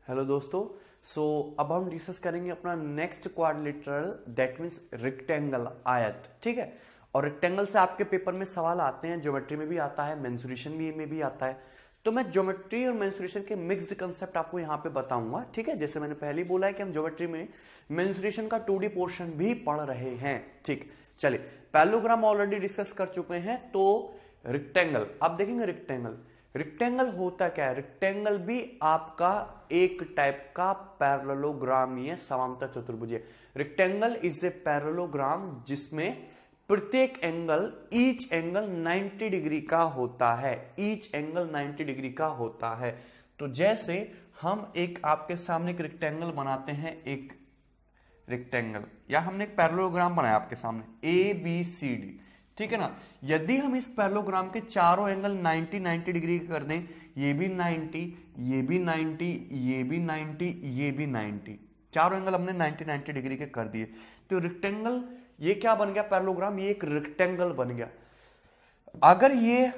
Hello दोस्तों। अब हम डिस्कस करेंगे अपना next quadrilateral, that means rectangle, आयत। ठीक है। और रेक्टेंगल से आपके पेपर में सवाल आते हैं, ज्योमेट्री में भी आता है, मेंसुरेशन में भी आता है। तो मैं ज्योमेट्री और मेंसुरेशन के मिक्स्ड कंसेप्ट आपको यहाँ पे बताऊंगा। ठीक है। जैसे मैंने पहले ही बोला है कि हम ज्योमेट्री में मेंसुरेशन का 2D पोर्शन भी पढ़ रहे हैं। ठीक, चलिए पैरेललोग्राम ऑलरेडी डिस्कस कर चुके हैं। तो रेक्टेंगल अब देखेंगे। रेक्टेंगल होता क्या है? रेक्टेंगल भी आपका एक टाइप का पैरेललोग्राम ही है, समांतर चतुर्भुज। रेक्टेंगल इज ए पैरेललोग्राम जिसमें प्रत्येक एंगल, ईच एंगल 90 डिग्री का होता है। ईच एंगल 90 डिग्री का होता है। तो जैसे हम एक आपके सामने एक रेक्टेंगल बनाते हैं, एक रेक्टेंगल या हमने एक पैरेललोग्राम बनाया आपके सामने ए बी सी डी। ठीक है ना। यदि हम इस पैरेललोग्राम के चारों एंगल 90 डिग्री कर दें, ये भी 90, ये भी 90, ये भी 90, ये भी 90, चारों एंगल हमने 90 डिग्री के कर दिए, तो रेक्टेंगल ये क्या बन गया? पैरेललोग्राम ये एक रेक्टेंगल बन गया। अगर ये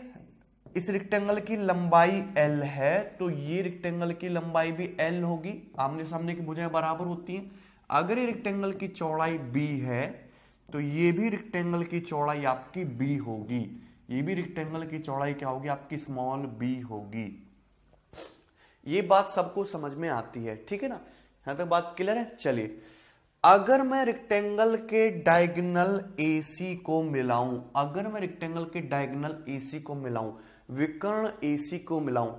इस रेक्टेंगल की लंबाई L है तो ये रेक्टेंगल की लंबाई भी L होगी। आमने सामने की भुजाएं बराबर होती हैं। अगर ये रेक्टेंगल की चौड़ाई B है तो ये भी रेक्टेंगल की चौड़ाई आपकी B होगी। ये भी रेक्टेंगल की चौड़ाई क्या होगी? आपकी स्मॉल b होगी। ये बात सबको समझ में आती है। ठीक है ना, यहां तक बात क्लियर है। चलिए, अगर मैं रेक्टेंगल के डायगोनल AC को मिलाऊं, अगर मैं रेक्टेंगल के डायगोनल AC को मिलाऊं, विकर्ण AC को मिलाऊं,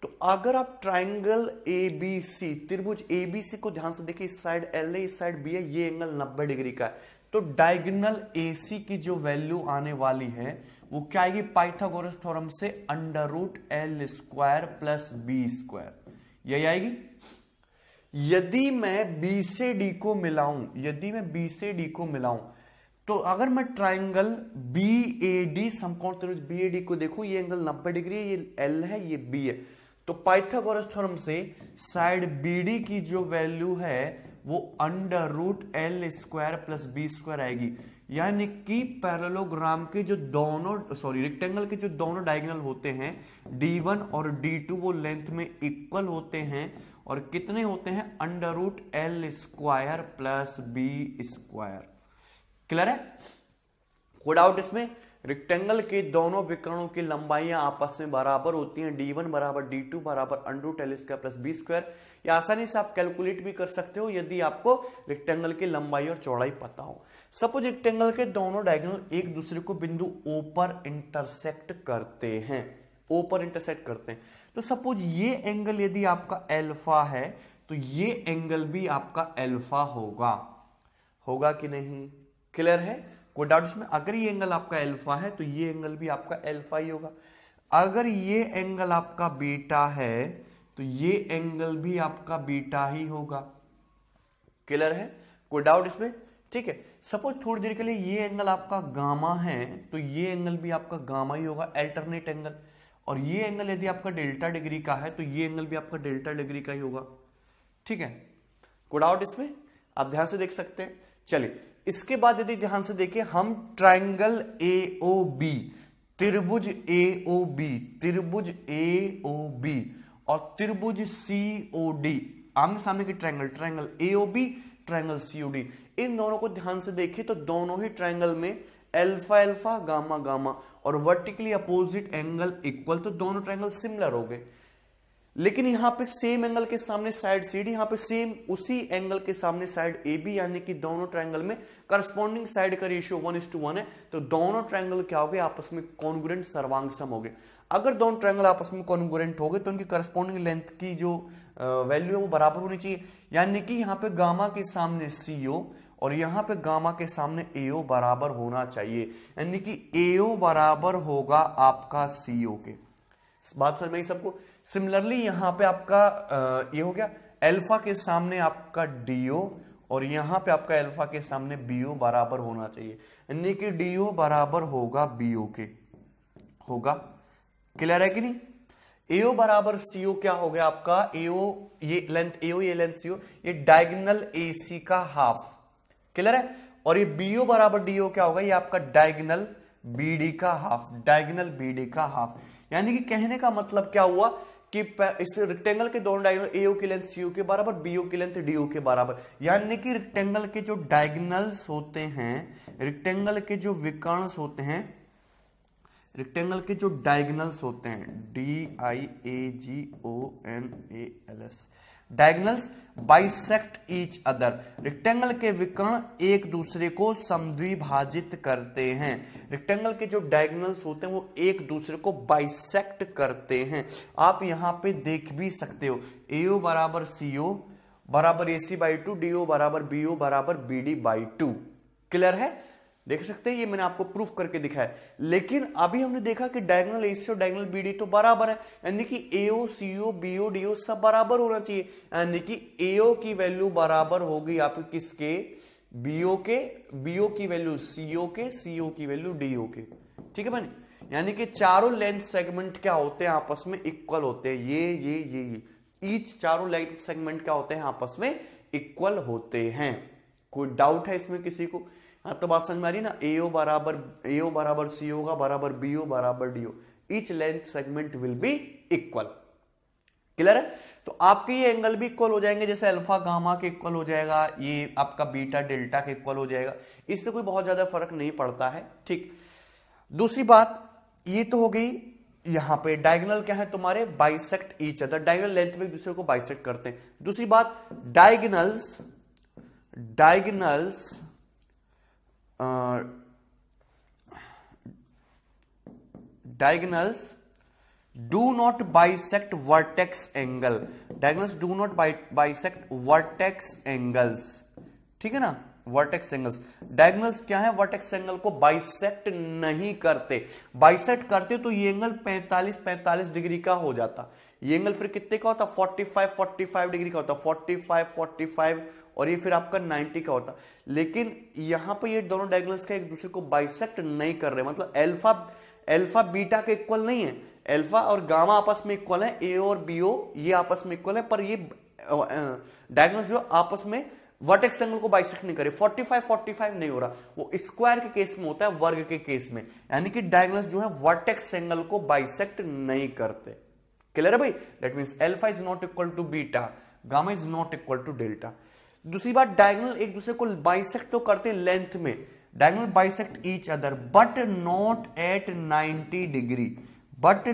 तो अगर आप ट्राइंगल ABC, त्रिभुज ABC को ध्यान से देखिए, इस साइड L है, इस साइड B है, ये एंगल 90 डिग्री का है। तो डायगोनल AC की जो वैल्यू आने वाली है वो क्या आएगी? पाइथागोरस थ्योरम से √L² प्लस B², यही आएगी। यदि मैं B से D को मिलाऊं, यदि मैं B से D को मिलाऊं, तो अगर मैं ट्राइंगल BAD, समकोण त्रिभुज BAD को देखूं, ये एंगल 90 डिग्री है, ये L है, ये B है, तो पाइथागोरस थ्योरम से साइड BD की जो वैल्यू है वो √L² प्लस B² आएगी। यानी कि पैरेललोग्राम के जो दोनों, रेक्टेंगल के जो दोनों डायगोनल होते हैं D1 और D2, वो लेंथ में इक्वल होते हैं और कितने होते हैं? √L² plus B²। क्लियर है? कोई डाउट इसमें? रेक्टेंगल के दोनों विकर्णों की लंबाइयां आपस में बराबर होती हैं। D1 बराबर D2 बराबर √L² प्लस B²। या आसानी से आप कैलकुलेट भी कर सकते हो यदि आपको रेक्टेंगल की लंबाई और चौड़ाई पता हो। सपोज रेक्टेंगल के दोनों डायगोनल एक दूसरे को बिंदु O पर इंटरसेक्ट करते हैं, O पर इंटरसेक्ट करते हैं। तो सपोज ये एंगल यदि आपका अल्फा है तो ये एंगल भी आपका अल्फा होगा कि नहीं? क्लियर है? कोई डाउट इसमें? अगर ये एंगल आपका अल्फा है तो ये एंगल भी आपका अल्फा ही होगा। अगर ये एंगल आपका बीटा है तो ये एंगल भी आपका बीटा ही होगा। क्लियर है? कोई डाउट इसमें? ठीक है। सपोज थोड़ी देर के लिए ये एंगल आपका गामा है तो ये एंगल भी आपका गामा ही होगा, अल्टरनेट एंगल। और ये एंगल यदि आपका डेल्टा डिग्री का है तो ये एंगल भी आपका डेल्टा डिग्री का ही होगा। ठीक है। कोई डाउट इसमें? आप ध्यान से देख सकते हैं। चलिए, इसके बाद यदि ध्यान से देखिए, हम ट्राइंगल AOB, त्रिभुज AOB और त्रिभुज COD, आमने सामने की ट्राइंगल AOB, ट्राइंगल COD, इन दोनों को ध्यान से देखिए तो दोनों ही ट्राइंगल में अल्फा अल्फा, गामा गामा और वर्टिकली अपोजिट एंगल इक्वल, तो दोनों ट्राइंगल सिमिलर हो गए। लेकिन यहां पे सेम एंगल के सामने साइड CD, यहां पे सेम उसी एंगल के सामने साइड AB, यानी कि दोनों ट्रायंगल में करस्पॉन्डिंग साइड का रेशियो 1:1 है। तो दोनों ट्रायंगल क्या हो गए? आपस में कॉन्ग्रुएंट, सर्वांग सम हो गए। अगर दोनों ट्रायंगल आपस में कॉन्ग्रुएंट हो गए तो उनकी करस्पॉन्डिंग लेंथ की जो वैल्यू है वो बराबर होनी चाहिए। यानी कि यहां पे गामा के सामने CO और यहां पे गामा के सामने AO बराबर होना चाहिए। यानी कि AO बराबर होगा आपका CO के। बात समझ में आई सबको? सिमिलरली यहां पे आपका ये हो गया, अल्फा के सामने आपका DO और यहां पे आपका अल्फा के सामने BO बराबर होना चाहिए। यानी कि DO बराबर होगा BO के, होगा। क्लियर है कि नहीं? AO बराबर CO क्या हो गया आपका? AO, ये लेंथ AO, ये लेंथ CO, ये डायगोनल AC का हाफ। क्लियर है? और ये BO बराबर DO क्या होगा? ये आपका डायगोनल BD का हाफ, डायगोनल BD का हाफ। यानी कि कहने का मतलब क्या हुआ कि इस रेक्टेंगल के दोनों डायगोनल एओ की लेंथ सीओ के बराबर, बीओ की लेंथ डीओ के बराबर, यानी कि रेक्टेंगल के जो डायगोनल्स होते हैं, रेक्टेंगल के जो विकर्णस होते हैं, रेक्टेंगल के जो डायगोनल्स होते हैं, DIAGONALS, diagonals bisect each other, rectangle के विकर्ण एक दूसरे को समद्विभाजित करते हैं। रेक्टेंगल के जो डायगोनल्स होते हैं वो एक दूसरे को बाइसेक्ट करते हैं। आप यहां पे देख भी सकते हो, AO बराबर CO बराबर AC बाई 2, DO बराबर BO बराबर BD बाई 2। क्लियर है? देख सकते हैं, ये मैंने आपको प्रूफ करके दिखाया। लेकिन अभी हमने देखा कि डायगोनल AC और डायगोनल BD तो बराबर है, यानी कि AO CO BO DO सब बराबर होना चाहिए, यानी कि AO की वैल्यू बराबर होगी आपकी किसके, BO के, BO की वैल्यू CO के, CO की वैल्यू DO के। ठीक है बने, यानी कि चारों लेंथ सेगमेंट क्या होते हैं, आपस में इक्वल होते हैं। ये ईच चारों लेंथ सेगमेंट क्या होते हैं, आपस में इक्वल होते हैं। कोई डाउट है इसमें किसी को? आप तो बात समझ में आ रही ना, AO बराबर CO का बराबर BO बराबर DO, each length segment will be equal. Clear है? तो आपके ये एंगल भी इक्वल हो जाएंगे, जैसे अल्फा गामा के इक्वल हो जाएगा, ये आपका बीटा डेल्टा के इक्वल हो जाएगा, इससे कोई बहुत ज्यादा फर्क नहीं पड़ता है। ठीक, दूसरी बात ये तो हो गई, यहां पे डायगोनल क्या है तुम्हारे, bisect each other, diagonal length में एक दूसरे को बाइसेक्ट करते हैं। दूसरी बात, diagonals do not bisect vertex angle, diagonals do not bisect vertex angles, ठीक है ना, वर्टेक्स एंगल्स, डायगोनल्स क्या है, वर्टेक्स एंगल को बाइसेक्ट नहीं करते। बाइसेक्ट करते तो ये एंगल 45 डिग्री का हो जाता, ये एंगल फिर कितने का होता, 45 डिग्री का होता, 45 और ये फिर आपका 90 का होता। लेकिन यहां पर ये दोनों डायगोनल्स का एक दूसरे को बाइसेक्ट नहीं कर रहे, मतलब अल्फा बीटा के इक्वल नहीं है, अल्फा और गामा आपस में इक्वल है, ए और बीओ ये आपस में इक्वल है, पर ये डायगोनल्स जो आपस में वर्टेक्स एंगल को बाइसेक्ट नहीं करे। 45 नहीं हो रहा, वो स्क्वायर के केस में होता है, वर्ग के केस में, यानी कि डायगोनल्स जो है वर्टेक्स एंगल को बाइसेक्ट नहीं करते। क्लियर है भाई? That means alpha is not equal to beta, gamma is not equal to delta. दूसरी बात, डायगोनल एक दूसरे को बाइसेक्ट तो करते हैं लेंथ में, diagonal bisect each other but not at 90 degree, but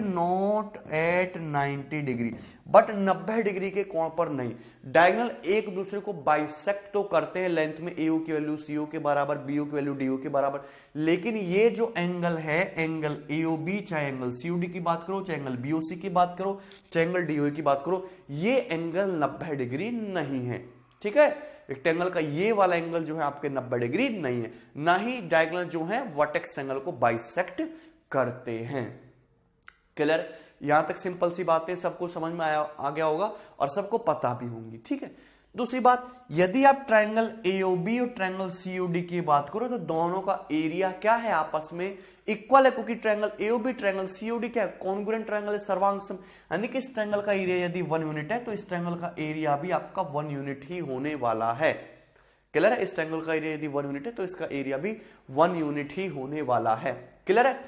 90 degree के कोण पर नहीं। डायगोनल एक दूसरे को बाइसेक्ट तो करते हैं लेंथ में, एओ की वैल्यू सीओ के बराबर, बीओ की वैल्यू डीओ के बराबर, लेकिन ये जो एंगल है, एंगल एओबी, चाहे एंगल सीओडी की बात करो, चाहे एंगल बीओसी की बात करो, चाहे एंगल डीओ की बात करो, ये एंगल 90 डिग्री नहीं है। ठीक है, रेक्टेंगल का ये वाला एंगल जो है आपके 90 डिग्री नहीं है, ना ही डायगोनल जो है वर्टेक्स एंगल को बाइसेक्ट करते हैं। क्लियर? यहां तक सिंपल सी बातें सबको समझ में आ गया होगा और सबको पता भी होंगी। ठीक है, दूसरी बात, यदि आप ट्रायंगल एओबी और ट्रायंगल सीओडी की बात करो तो दोनों का एरिया क्या है, आपस में इक्वल है, क्योंकि ट्रायंगल एओबी ट्रायंगल सीओडी क्या है, कॉन्ग्रुएंट ट्रायंगल है, सर्वांग, यानी कि इस ट्रायंगल का एरिया यदि 1 यूनिट है तो इस ट्रायंगल का एरिया भी आपका 1 यूनिट ही होने वाला है। क्लियर है? इस ट्रायंगल का एरिया यदि 1 यूनिट है तो इसका एरिया भी 1 यूनिट ही होने वाला है। क्लियर है?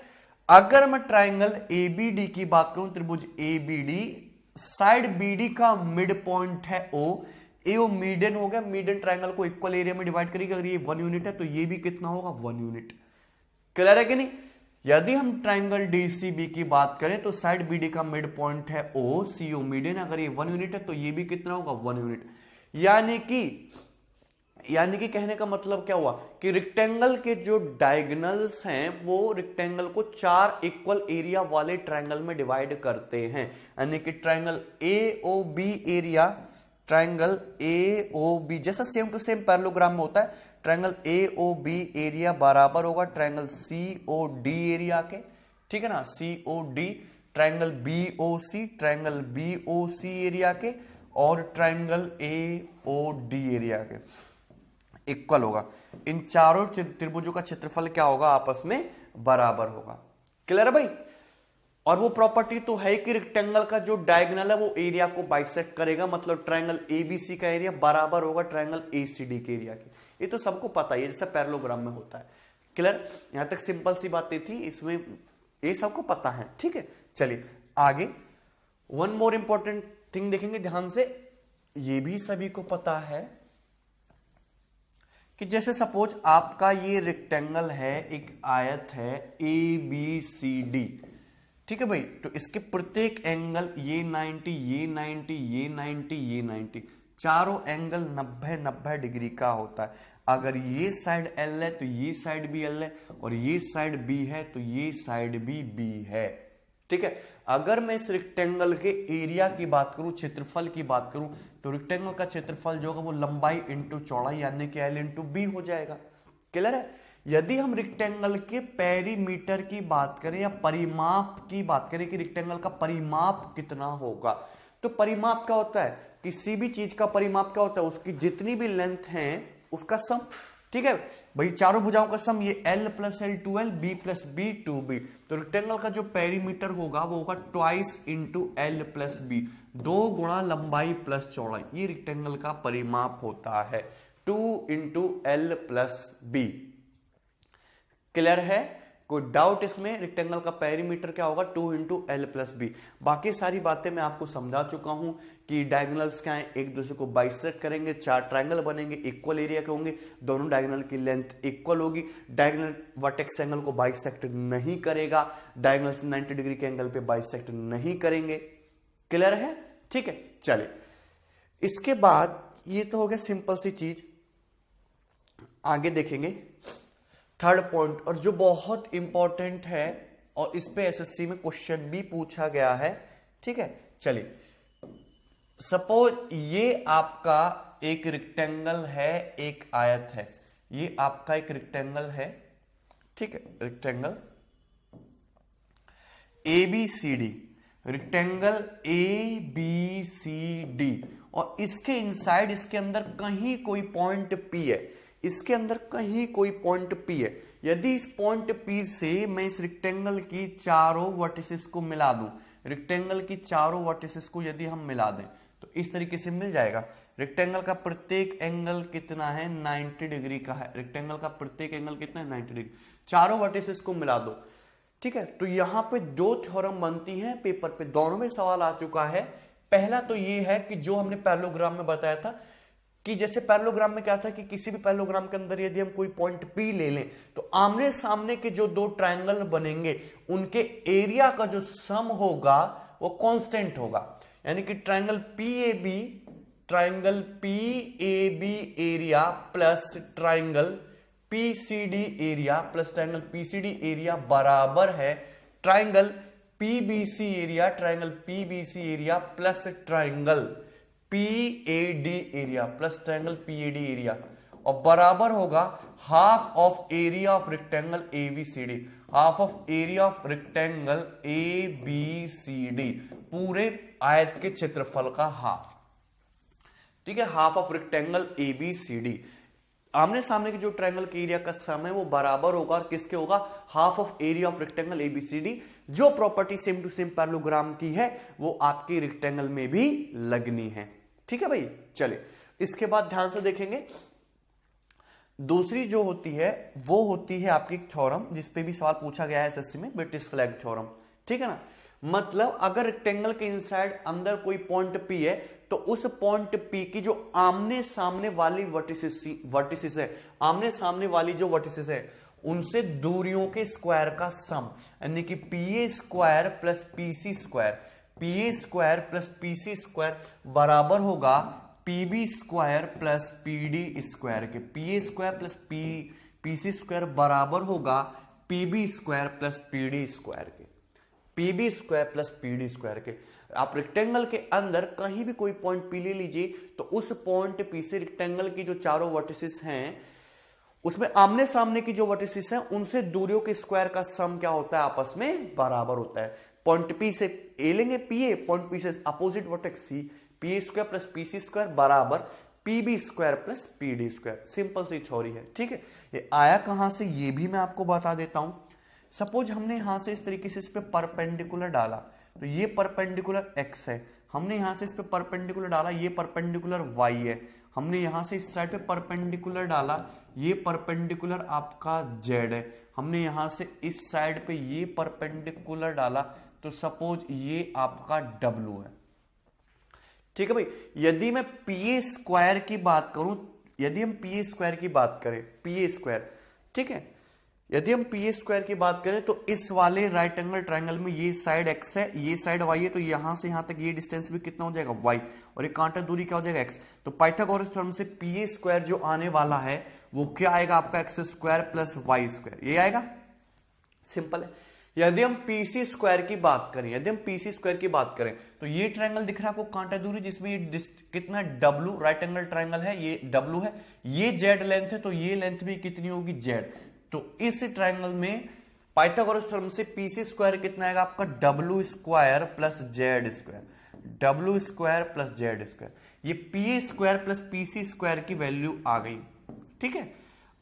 अगर मैं ट्रायंगल एबीडी की बात करूं, त्रिभुज एबीडी, साइड बीडी का मिड पॉइंट है ओ, एओ मीडियन हो गया, मीडियन ट्रायंगल को इक्वल एरिया में डिवाइड करेगी, अगर ये 1 यूनिट है तो ये भी कितना होगा, 1 यूनिट। क्लियर है कि नहीं? यदि हम ट्रायंगल डीसीबी की बात करें तो साइड बीडी का मिड पॉइंट है ओ, सीओ मीडियन, अगर ये 1 यूनिट है तो ये भी कितना होगा, 1 यूनिट। यानी कि कहने का मतलब क्या हुआ कि रेक्टेंगल के जो डायगोनल्स हैं वो रेक्टेंगल को 4 इक्वल एरिया वाले ट्रायंगल में डिवाइड करते हैं, यानी कि triangle AOB area, triangle AOB जैसा सेम टू सेम पैरेललोग्राम में होता है, ट्रायंगल एओबी एरिया बराबर होगा ट्रायंगल सीओडी एरिया के। ठीक है ना, सीओडी, ट्रायंगल बीओसी एरिया के और ट्रायंगल एओडी एरिया के इक्वल होगा। इन चारों त्रिभुजों का क्षेत्रफल क्या होगा, आपस में बराबर होगा। क्लियर है भाई? और वो प्रॉपर्टी तो है कि रेक्टेंगल का जो डायगोनल है वो एरिया को बाइसेक्ट करेगा, मतलब ट्रायंगल एबीसी का एरिया बराबर होगा ट्रायंगल एसीडी के एरिया के। ये तो सबको पता है, जैसा पैरेललोग्राम में होता है। क्लियर? यहां तक सिंपल सी बातें थी, इसमें ये सबको पता है। ठीक है, चलिए आगे। वन मोर इंपॉर्टेंट थिंग देखेंगे ध्यान से, ये भी सभी को पता है कि जैसे सपोज आपका ये रेक्टेंगल है, एक आयत है ए बी सी डी, ठीक है भाई, तो इसके प्रत्येक एंगल ये 90, ये 90, ये 90, ये 90, चारों एंगल 90 डिग्री का होता है। अगर ये साइड एल है तो ये साइड भी एल है, और ये साइड बी है तो ये साइड भी बी है, ठीक है। अगर मैं इस रेक्टेंगल के एरिया की बात करूं, क्षेत्रफल की बात करूं, तो रेक्टेंगल का क्षेत्रफल जो होगा वो लंबाई इंटू चौड़ाई यानी कि एल इंटू बी हो जाएगा। क्लियर है। यदि हम रेक्टेंगल के पेरीमीटर की बात करें या परिमाप की बात करें कि रेक्टेंगल का परिमाप कितना होगा, तो परिमाप क्या होता है, किसी भी चीज का परिमाप क्या होता है, उसकी जितनी भी लेंथ है उसका सम, ठीक है भाई, चारों भुजाओं का सम, ये l plus L 2l, b plus B 2b, तो रेक्टेंगल का जो पेरीमीटर होगा वो होगा twice into L plus B, 2 गुणा लंबाई प्लस चौड़ाई, ये रेक्टेंगल का परिमाप होता है, 2 into L plus B. Clear है, कोई डाउट इसमें, रेक्टेंगल का पेरीमीटर क्या होगा 2 इंटू एल प्लस बी। बाकी सारी बातें मैं आपको समझा चुका हूं कि डायगोनल्स क्या है, एक दूसरे को बाइसेक्ट करेंगे, 4 ट्रायंगल बनेंगे, इक्वल एरिया के होंगे, दोनों डायगोनल की लेंथ इक्वल होगी, डायगोनल वर्टेक्स एंगल को बाइसेक्ट नहीं करेगा, डायगोनल 90 डिग्री के एंगल पे बाइसेक्ट नहीं करेंगे। क्लियर है, ठीक है। चलिए इसके बाद ये तो हो गया सिंपल सी चीज, आगे देखेंगे थर्ड पॉइंट, और जो बहुत इंपॉर्टेंट है और इस पे एसएससी में क्वेश्चन भी पूछा गया है, ठीक है। चलिए सपोज ये आपका एक रेक्टेंगल है, एक आयत है, ये आपका एक रेक्टेंगल है, ठीक है, rectangle A B C D, rectangle A B C D, और इसके इनसाइड, इसके अंदर कहीं कोई पॉइंट पी है, इसके अंदर कहीं कोई पॉइंट पी है। यदि इस पॉइंट पी से मैं इस रेक्टेंगल की चारों वर्टिसेस को मिला दूं, रेक्टेंगल की चारों वर्टिसेस को यदि हम मिला दें तो इस तरीके से मिल जाएगा। रेक्टेंगल का प्रत्येक एंगल कितना है, 90 डिग्री का है, रेक्टेंगल का प्रत्येक एंगल कितना है, 90 डिग्री, चारों वर्टिसेस को मिला दो, ठीक है। तो यहां पे 2 थ्योरम बनती हैं, पेपर पे दोनों में सवाल आ चुका है। पहला तो ये है कि जो हमने पैरेललोग्राम में बताया था कि जैसे पैरेललोग्राम में क्या था कि किसी भी पैरेललोग्राम के अंदर यदि हम कोई पॉइंट P ले लें तो आमने सामने के जो 2 ट्रायंगल बनेंगे उनके एरिया का जो सम होगा वो कांस्टेंट होगा, यानी कि triangle PAB area plus triangle PCD area plus triangle PCD area बराबर है triangle PBC area, triangle PBC area plus triangle PAD area plus triangle PAD area, और बराबर होगा half of area of rectangle ABCD, half of area of rectangle ABCD, पूरे आयत के क्षेत्रफल का हाफ, ठीक है, हाफ ऑफ रेक्टेंगल ABCD। आमने सामने के जो ट्रायंगल के एरिया का सम है वो बराबर होगा, और किसके होगा, half of area of rectangle ABCD। जो property same to same parallelogram की है वो आपके रेक्टेंगल में भी लगनी है, ठीक है भाई। चलिए इसके बाद ध्यान से देखेंगे, दूसरी जो होती है वो होती है आपकी थ्योरम, जिसपे भी सवाल पूछा गया है एसएससी में, ब्रिटिश फ्लैग थ्योरम, ठीक है ना। मतलब अगर रेक्टेंगल के इनसाइड अंदर कोई पॉइंट P है तो उस पॉइंट P की जो आमने सामने वाली वर्टिसेस है, आमने सामने वाली जो वर्टिसेस है उनसे दूरियों के स्क्वायर का सम, यानी कि PA square plus PC square, PA square plus PC square बराबर होगा PB square plus PD square के, PA square plus PC square बराबर होगा PB square plus PD square के, PB square plus PD square के। आप रेक्टेंगल के अंदर कहीं भी कोई पॉइंट P ले लीजिए तो उस पॉइंट P से रेक्टेंगल की जो चारों वर्टिसेस हैं उसमें आमने सामने की जो वर्टिसेस हैं उनसे दूरियों के स्क्वायर का सम क्या होता है, आपस में बराबर होता है। पॉइंट P से A लेंगे PA, पॉइंट P से opposite vertex C, PA square plus PC square बराबर PB square plus PD square. Simple सी थ्योरी है, ठीक है। ये आया कहां से ये भी मैं आपको बता देता हूं। सपोज हमने यहां से इस तरीके से इस पे परपेंडिकुलर डाला, तो ये परपेंडिकुलर x है, हमने यहां से इस पे परपेंडिकुलर डाला, ये परपेंडिकुलर y है, हमने यहां से इस साइड पे परपेंडिकुलर डाला, ये परपेंडिकुलर आपका z है, हमने यहां से इस साइड पे ये परपेंडिकुलर डाला, तो सपोज ये आपका W है, ठीक है भाई। यदि मैं पीए स्क्वायर की बात करूं, यदि हम पीए स्क्वायर की बात करें, पीए स्क्वायर, ठीक है, यदि हम पीए स्क्वायर की बात करें तो इस वाले राइट एंगल ट्रायंगल में ये साइड x है, ये साइड y है, तो यहां से यहां तक ये डिस्टेंस भी कितना हो जाएगा y, और ये कांटा दूरी क्या हो जाएगा x। तो पाइथागोरस थ्योरम से पीए स्क्वायर जो आने वाला है वो क्या आएगा आपका x square plus Y square, ये आएगा। सिंपल है। यदि हम पीसी स्क्वायर की बात करें, यदि हम पीसी स्क्वायर की बात करें तो ये ट्रायंगल दिख रहा है आपको कांटा दूरी, जिसमें ये कितना W, राइट एंगल ट्रायंगल है, ये W है, ये Z लेंथ है, तो ये लेंथ भी कितनी होगी Z। तो इस ट्रायंगल में पाइथागोरस थ्योरम से पीसी स्क्वायर कितना आएगा आपका W square plus Z square, W square plus Z square, ये P square plus PC square की वैल्यू आ गई, ठीक है।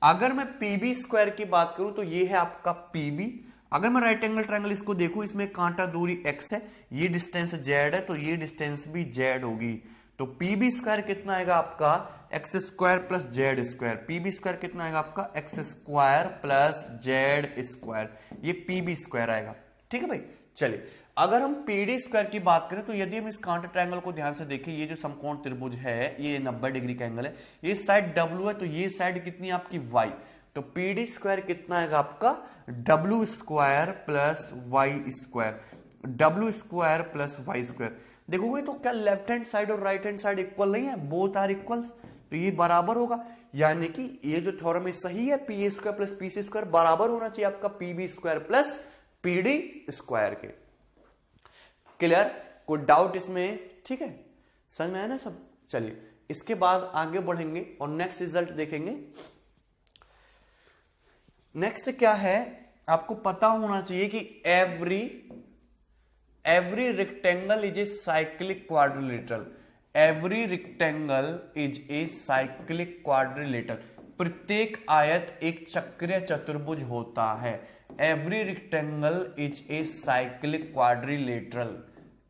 अगर मैं पीबी स्क्वायर की बात करूं तो ये है आपका पीबी। अगर मैं राइट एंगल ट्रायंगल इसको देखूं, इसमें कांटा दूरी x है, ये डिस्टेंस z है, तो ये डिस्टेंस भी z होगी। तो पीबी स्क्वायर कितना आएगा आपका X square plus Z square, PB square कितना आएगा आपका X square plus Z square, ये पीबी स्क्वायर आएगा, ठीक है भाई। चलिए अगर हम पीडी स्क्वायर की बात करें तो यदि हम इस कांटा ट्रायंगल को ध्यान से देखें, ये जो समकोण त्रिभुज है ये 90 डिग्री का एंगल है, ये साइड W है, तो ये साइड कितनी आपकी Y, तो पीडी स्क्वायर कितना आएगा आपका W square plus Y square, W square plus Y square. देखोगे तो क्या लेफ्ट हैंड साइड और राइट हैंड साइड इक्वल नहीं है, बोथ आर इक्वल्स, तो ये बराबर होगा, यानी कि ये जो थ्योरम है सही है, P square plus PC square बराबर होना चाहिए आपका PB square plus PD square के। क्लियर, कोई डाउट इसमें, ठीक है, समझ में आया ना सब। चलिए इसके बाद आगे बढ़ेंगे और नेक्स्ट रिजल्ट देखेंगे। नेक्स्ट क्या है, आपको पता होना चाहिए कि every rectangle is a cyclic quadrilateral, every rectangle is a cyclic quadrilateral, प्रत्येक आयत एक चक्रीय चतुर्भुज होता है। Every rectangle is a cyclic quadrilateral,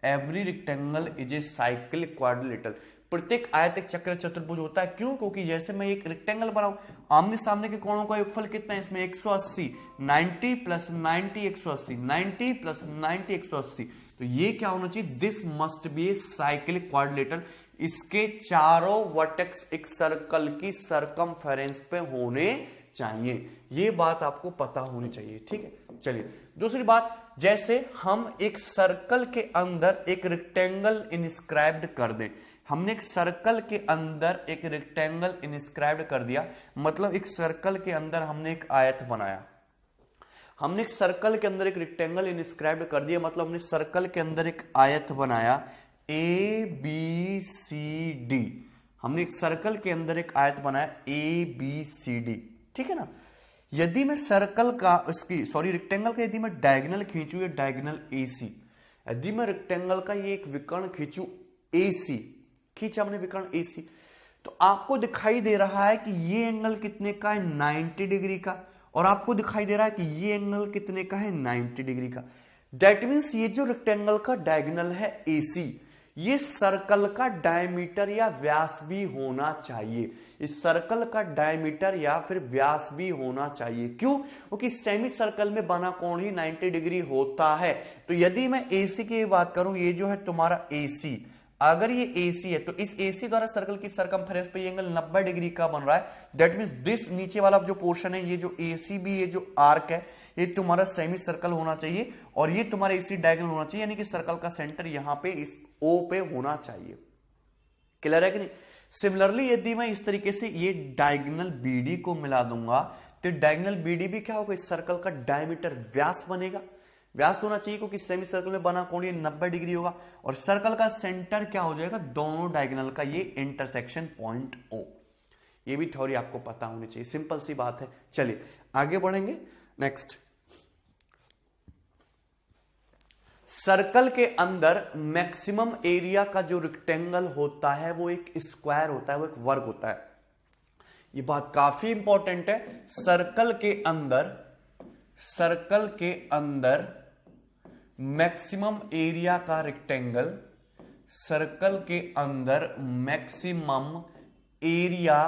every rectangle is a cyclic quadrilateral, प्रत्येक आयत एक चक्र चतुर्भुज होता है। क्यों? क्योंकि जैसे मैं एक रेक्टेंगल बनाऊं, आमने सामने के कोणों का योगफल कितना है इसमें 180, 90 प्लस 90 180, 90 प्लस 90 180, तो ये क्या होना चाहिए, this must be a cyclic quadrilateral, इसके चारों वर्टेक्स एक सर्कल की सरकमफेरेंस पे होने चाहिए, ये बात आपको पता होनी चाहिए, ठीक है। चलिए दूसरी बात, जैसे हम एक सर्कल के अंदर एक रेक्टेंगल इंस्क्राइब्ड कर दें, हमने एक सर्कल के अंदर एक रेक्टेंगल इंस्क्राइब्ड कर दिया, मतलब एक सर्कल के अंदर हमने एक आयत बनाया, हमने एक सर्कल के अंदर एक रेक्टेंगल इंस्क्राइब्ड कर दिया, मतलब हमने सर्कल के अंदर एक आयत बनाया ABCD, हमने एक सर्कल के अंदर एक आयत बनाया ABCD, ठीक है ना। यदि मैं सर्कल का रेक्टेंगल का यदि मैं डायगोनल खींचू, ये डायगोनल AC, यदि मैं रेक्टेंगल का ये एक विकर्ण खींचू AC, खींचा हमने विकर्ण AC, तो आपको दिखाई दे रहा है कि ये एंगल कितने का है 90 डिग्री का, और आपको दिखाई दे रहा है कि ये एंगल कितने का है 90 डिग्री का। दैट मीन्स ये जो रेक्टेंगल का डायगोनल है AC, ये सर्कल का डायमीटर या व्यास भी होना चाहिए, इस सर्कल का डायमीटर या फिर व्यास भी होना चाहिए। क्यों? क्योंकि सेमी सर्कल में बना कोण ही 90 डिग्री होता है। तो यदि मैं AC की बात करूं, ये जो है तुम्हारा AC, अगर ये AC है तो इस AC द्वारा सर्कल की सरकमफेरेंस पे ये एंगल 90 डिग्री का बन रहा है। दैट मींस दिस नीचे वाला जो पोर्शन है, ये जो AC भी, ये जो आर्क है, ये तुम्हारा सेमी सर्कल होना चाहिए, और ये तुम्हारा AC डायगोनल होना चाहिए, यानी कि सर्कल का सेंटर यहां पे इस O पे होना चाहिए। क्लियर है कि नहीं? सिमिलरली यदि मैं इस तरीके से ये डायगोनल BD को मिला दूंगा, तो डायगोनल BD भी क्या होगा, इस सर्कल का डायमीटर व्यास बनेगा, व्यास होना चाहिए, क्योंकि सेमी सर्कल में बना कोण ये 90 डिग्री होगा, और सर्कल का सेंटर क्या हो जाएगा, दोनों डायगोनल का ये इंटरसेक्शन पॉइंट O। ये भी थ्योरी आपको पता होनी चाहिए, सिंपल सी बात है। चलिए आगे बढ़ेंगे। नेक्स्ट, सर्कल के अंदर मैक्सिमम एरिया का जो रेक्टेंगल होता है वो एक स्क्वायर होता है, वो एक वर्ग होता है। ये बात काफी इंपॉर्टेंट है। सर्कल के अंदर मैक्सिमम एरिया का रेक्टेंगल, सर्कल के अंदर मैक्सिमम एरिया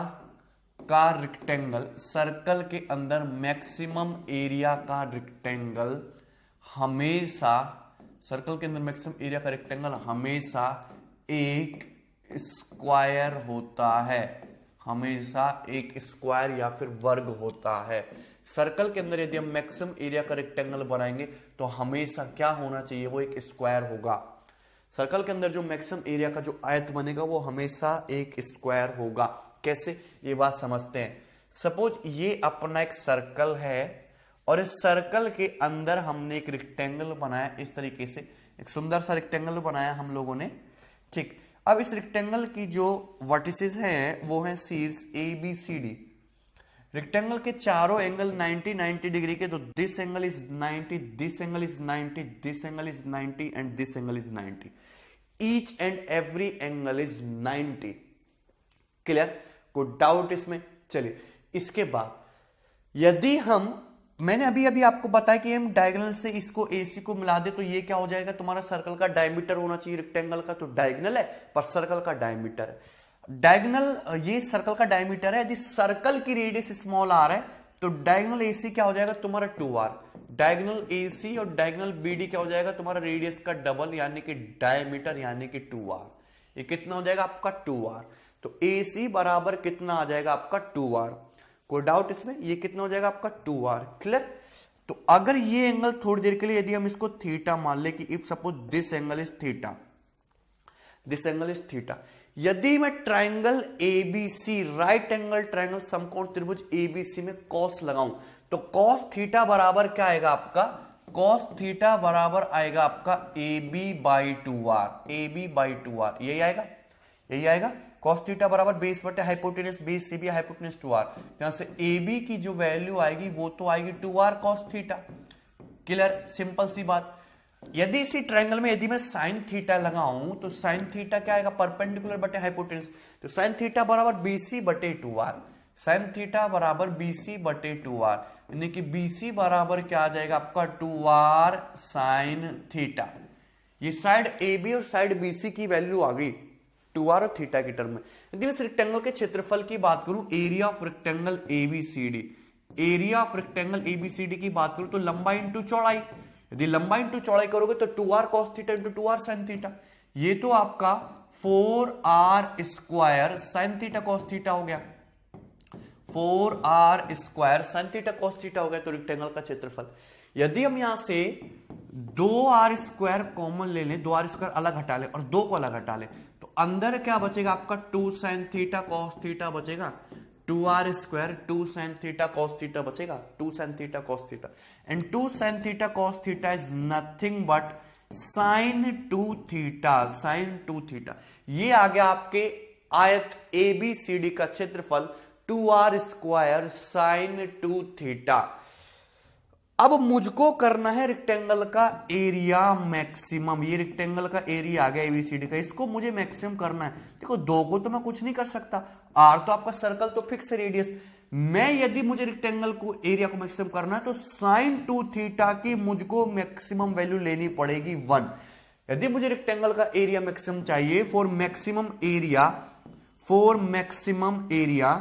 का रेक्टेंगल, सर्कल के अंदर मैक्सिमम एरिया का रेक्टेंगल हमेशा सर्कल के अंदर मैक्सिमम एरिया का रेक्टेंगल हमेशा एक स्क्वायर होता है, हमेशा एक स्क्वायर या फिर वर्ग होता है। सर्कल के अंदर यदि हम मैक्सिमम एरिया का रेक्टेंगल बनाएंगे तो हमेशा क्या होना चाहिए, वो एक स्क्वायर होगा। सर्कल के अंदर जो मैक्सिमम एरिया का जो आयत बनेगा वो हमेशा एक स्क्वायर होगा। कैसे, ये बात समझते हैं। सपोज ये अपना एक सर्कल है और इस सर्कल के अंदर हमने एक रेक्टेंगल बनाया, इस तरीके से एक सुंदर सा रेक्टेंगल बनाया हम लोगों ने, ठीक। अब इस रेक्टेंगल की जो वर्टिसेस हैं वो हैं शीर्ष A B C D. Rectangle के चारों एंगल 90 डिग्री के, तो this angle is 90, this angle is 90, this angle is 90 and this angle is 90। Each and every angle is 90। Clear, कोई डाउट इसमें? चलिए, इसके बाद यदि हम, मैंने अभी अभी आपको बताया कि हम डायगोनल से इसको AC को मिला दे तो ये क्या हो जाएगा, तुम्हारा सर्कल का डायमीटर होना चाहिए रेक्टेंगल का, तो डायगोनल है पर सर्कल का डायमीटर है। डायगोनल, ये सर्कल का डायमीटर है। यदि सर्कल की रेडियस स्मॉल r है तो डायगोनल AC क्या हो जाएगा तुम्हारा 2r। डायगोनल AC और डायगोनल BD क्या हो जाएगा तुम्हारा रेडियस का डबल यानी कि डायमीटर यानी कि 2r। ये कितना हो जाएगा आपका 2r। तो AC बराबर कितना आ जाएगा आपका 2r। कोई डाउट इसमें? ये कितना हो जाएगा आपका 2r। क्लियर? तो अगर ये एंगल थोड़ी देर के लिए यदि हम इसको थीटा मान ले कि if suppose this angle is theta, this angle is theta, यदि मैं triangle ABC, right angle triangle समकोण त्रिभुज ABC में कॉस लगाऊं तो कॉस थीटा बराबर क्या आएगा आपका, कॉस थीटा बराबर आएगा आपका AB/2r, AB/2r, यही आएगा, यही आएगा। cos थीटा बराबर बेस बटे हाइपोटेनस, बेस से भी हाइपोटेनस 2r। यहां से AB की जो वैल्यू आएगी वो तो आएगी 2r cos थीटा। क्लियर, सिंपल सी बात। यदि इसी ट्रायंगल में यदि मैं sin थीटा लगाऊं तो sin थीटा क्या आएगा, परपेंडिकुलर बटे हाइपोटेनस, तो sin थीटा बराबर BC/2r, sin थीटा बराबर BC/2r, यानी कि BC बराबर क्या आ जाएगा आपका 2r sin थीटा। ये साइड AB और साइड BC की वैल्यू आ गई 2r और थीटा की टर्म में। यदि मैं इस रेक्टेंगल के क्षेत्रफल की बात करूं, area of rectangle ABCD, area of rectangle ABCD की बात करूं तो लंबाई इंटू चौड़ाई, यदि लंबाई इंटू चौड़ाई करोगे तो 2r cos theta into 2r sin theta, ये तो आपका 4r square sin theta cos theta हो गया, 4r square sin theta cos theta हो गया। तो रेक्टेंगल का क्षेत्रफल, यदि हम यहां से 2r स्क्वायर कॉमन ले लें, 2r स्क्वायर अलग हटा लें और 2 को अलग हटा लें तो अंदर क्या बचेगा आपका 2 sin थीटा cos थीटा बचेगा, 2r square 2 sin theta cos theta बचेगा, 2 sin theta cos theta, and 2 sin theta cos theta is nothing but sin 2 theta, sin 2 theta. ये आ गया आपके आयत ABCD का क्षेत्रफल 2r स्क्वायर sin 2 थीटा। अब मुझको करना है रेक्टेंगल का एरिया मैक्सिमम। ये रेक्टेंगल का एरिया आ गया एबीसीडी का, इसको मुझे मैक्सिमम करना है। देखो 2 को तो मैं कुछ नहीं कर सकता, आर तो आपका सर्कल तो फिक्स रेडियस, मैं यदि मुझे रेक्टेंगल को एरिया को मैक्सिमम करना है तो sin 2 थीटा की मुझको मैक्सिमम वैल्यू लेनी पड़ेगी 1। यदि मुझे रेक्टेंगल का एरिया मैक्सिमम चाहिए, for maximum area, for maximum area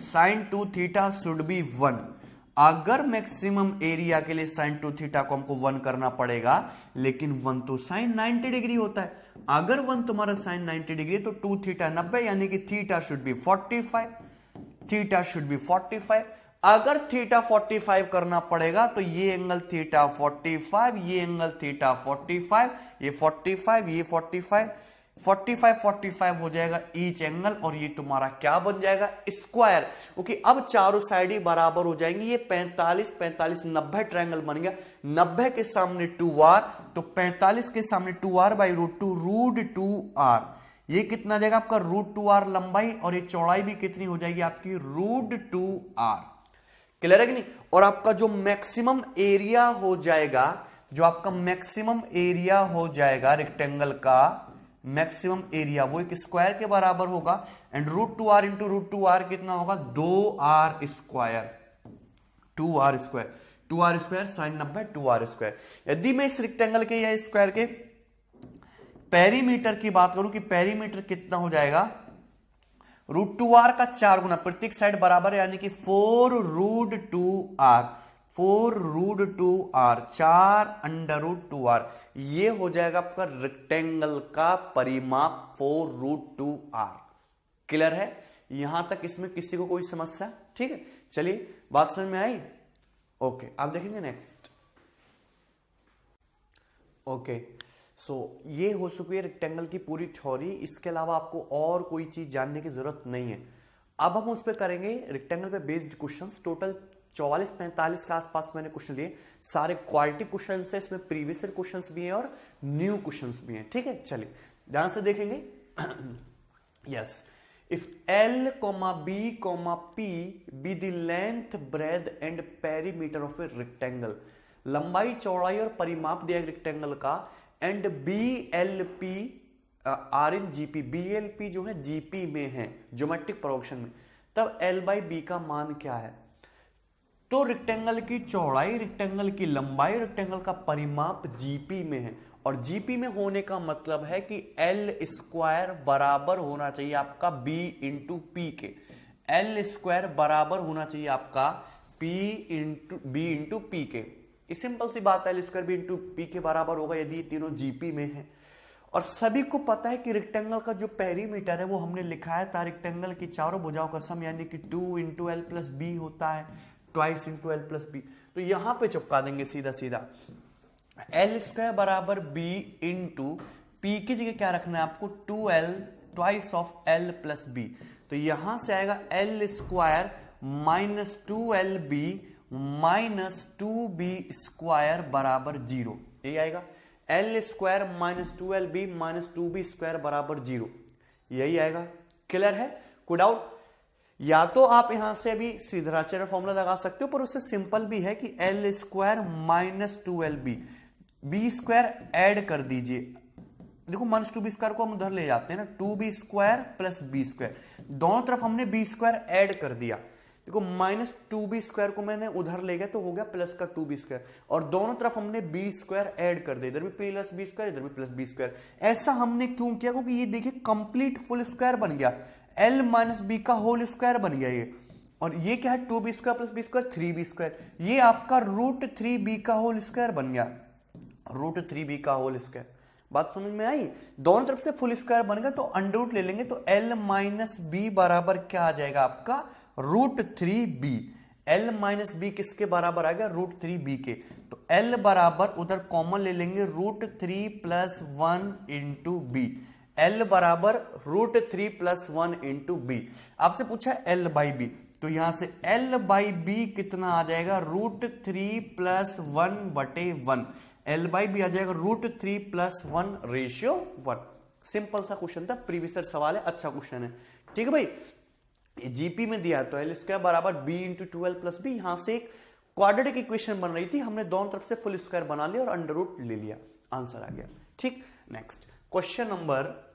sin 2 theta should be 1। अगर मैक्सिमम एरिया के लिए sin 2 थीटा को हमको 1 करना पड़ेगा, लेकिन 1 तो sin 90 डिग्री होता है। अगर 1 तुम्हारा sin 90 डिग्री है तो 2 थीटा 90, यानी कि theta should be 45, theta should be 45। अगर थीटा 45 करना पड़ेगा तो ये एंगल थीटा 45, ये एंगल थीटा 45, ये 45, ये 45, 45 45 हो जाएगा ईच एंगल, और ये तुम्हारा क्या बन जाएगा, स्क्वायर। क्योंकि अब चारों साइड ही बराबर हो जाएंगी। ये 45 45 90 ट्रायंगल बन गया। 90 के सामने 2r, तो 45 के सामने 2r by root 2, root 2r। ये कितना जाएगा आपका रूट 2r लंबाई, और ये चौड़ाई भी कितनी हो जाएगी आपकी रूट 2r। क्लियर है कि नहीं? और आपका जो मैक्सिमम एरिया हो जाएगा, जो आपका मैक्सिमम एरिया हो जाएगा रेक्टेंगल का मैक्सिमम एरिया, वो एक स्क्वायर के बराबर होगा, and root 2r into root 2r कितना होगा 2r square, 2r square, 2r square sine 90 2r square. यदि मैं इस रेक्टेंगल के या स्क्वायर के पेरीमीटर की बात करूं कि पेरीमीटर कितना हो जाएगा, रूट 2r का 4 गुना, प्रत्येक साइड बराबर है, यानी कि 4 रूट 2r, 4√2r, 4√2r, ये हो जाएगा आपका रेक्टेंगल का परिमाप 4√2r। क्लियर है यहां तक? इसमें किसी को कोई समस्या? ठीक है, चलिए बात समझ में आई? ओके, आप देखेंगे नेक्स्ट। ओके, सो ये हो चुकी है रेक्टेंगल की पूरी थ्योरी। इसके अलावा आपको और कोई चीज जानने की जरूरत नहीं है। अब हम उस पर करेंगे रेक्टेंगल पे बेस्ड क्वेश्चंस। टोटल 44-45 के आसपास मैंने क्वेश्चन लिए, सारे क्वालिटी क्वेश्चन है, इसमें प्रीवियस ईयर क्वेश्चंस भी हैं और न्यू क्वेश्चंस भी हैं। ठीक है, चलिए ध्यान से देखेंगे। Yes, if L, B, P be the length, breadth and perimeter of a rectangle, लंबाई चौड़ाई और परिमाप दिया रेक्टेंगल का, and BLP are in GP, BLP जो है जीपी में है, ज्योमेट्रिक प्रोग्रेशन में, तब L/B का मान क्या है? तो रेक्टेंगल की चौड़ाई, रेक्टेंगल की लंबाई, रेक्टेंगल का परिमाप जीपी में है, और जीपी में होने का मतलब है कि L² बराबर होना चाहिए आपका B इंटू पी के। L² बराबर होना चाहिए आपका B इंटू पी के। सिंपल सी बात है, L² B इंटू पी के बराबर होगा यदि ये तीनों जीपी में है। और सभी को पता है कि रेक्टेंगल का जो पेरीमीटर है वो हमने लिखा है था रेक्टेंगल की चारों भुजाओं का सम, यानी कि 2 इंटू L प्लस बी होता है, twice into L plus B. तो यहां पे चिपका देंगे सीधा सीधा, L² बराबर B इंटू पी की जगह क्या रखना है आपको? 2L, twice of L plus B. तो यहां से आएगा L² minus 2LB minus 2B² बराबर 0। यही आएगा L² minus 2LB minus 2B² बराबर 0, यही आएगा। क्लियर है? कोई डाउट? या तो आप यहां से भी सीधराचार्य फॉर्मूला लगा सकते हो, पर उससे सिंपल भी है कि L² minus 2LB, B² add कर दीजिए। देखो माइनस 2B² को हम उधर ले जाते हैं ना, 2B² प्लस B², दोनों तरफ हमने B² ऐड कर दिया। देखो माइनस 2B² को मैंने उधर ले गया तो हो गया प्लस का 2B², और दोनों तरफ हमने B² ऐड कर दिया, इधर भी प्लस B², इधर भी प्लस B²। ऐसा हमने क्यों किया? क्योंकि ये देखिए कंप्लीट फुल स्क्वायर बन गया, L माइनस बी का होल स्क्वायर बन गया ये। और ये क्या है? 2B² plus B², 3B²। ये आपका √3B का होल स्क्वायर बन गया, √3B का होल स्क्वायर। बात समझ में आई? दोनों तरफ से फुल स्क्वायर बन गया तो अंडर ले लेंगे, तो L माइनस बी बराबर क्या आ जाएगा आपका? √3B। L माइनस बी किसके बराबर आ गया? √3B के। तो L बराबर उधर कॉमन ले लेंगे, √3 प्लस 1 इंटू बी। L बराबर √3 प्लस 1 इंटू बी। आपसे पूछा L/B, तो यहां से L/B कितना आ जाएगा? √3 प्लस 1/1। L/B आ जाएगा √3 प्लस 1 रेशियो 1। सिंपल सा क्वेश्चन था, प्रीवियस ईयर सवाल है, अच्छा क्वेश्चन है। ठीक है भाई, जीपी में दिया तो L² बराबर B into 2L plus B. यहां से एक क्वाड्रेटिक इक्वेशन बन रही थी, हमने दोनों तरफ से फुल स्क्वायर बना लिया और अंडर रूट ले लिया, आंसर आ गया। ठीक, नेक्स्ट क्वेश्चन नंबर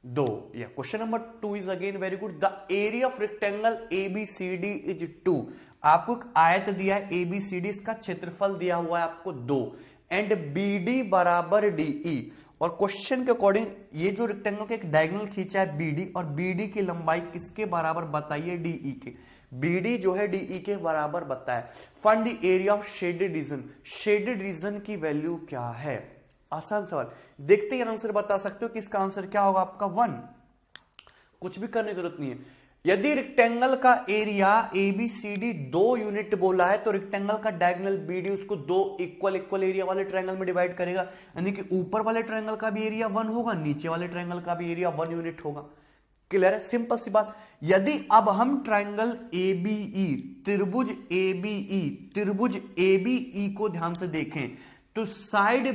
2, या question number 2 is again very good. The area of rectangle ABCD is 2। आपको एक आयत दिया है ABCD, इसका क्षेत्रफल दिया हुआ है आपको 2, एंड BD बराबर DE। और क्वेश्चन के अकॉर्डिंग ये जो रेक्टेंगल का एक डायगोनल खींचा है BD, और BD की लंबाई किसके बराबर बताइए? DE के। BD जो है DE के बराबर बताए। Find the area of shaded region. Shaded region की वैल्यू क्या है? आसान सवाल, देखते ही आंसर बता सकते हो कि इसका आंसर क्या होगा आपका 1। कुछ भी करने की जरूरत नहीं है। यदि रेक्टेंगल का एरिया ABCD 2 यूनिट बोला है, तो रेक्टेंगल का डायगोनल BD उसको 2 इक्वल एरिया वाले ट्रायंगल में डिवाइड करेगा, यानी कि ऊपर वाले ट्रायंगल का भी एरिया 1 होगा, नीचे वाले ट्रायंगल का भी एरिया 1 यूनिट होगा। क्लियर है? सिंपल सी बात। यदि अब हम ट्रायंगल ABE, त्रिभुज ABE को ध्यान से देखें, तो साइड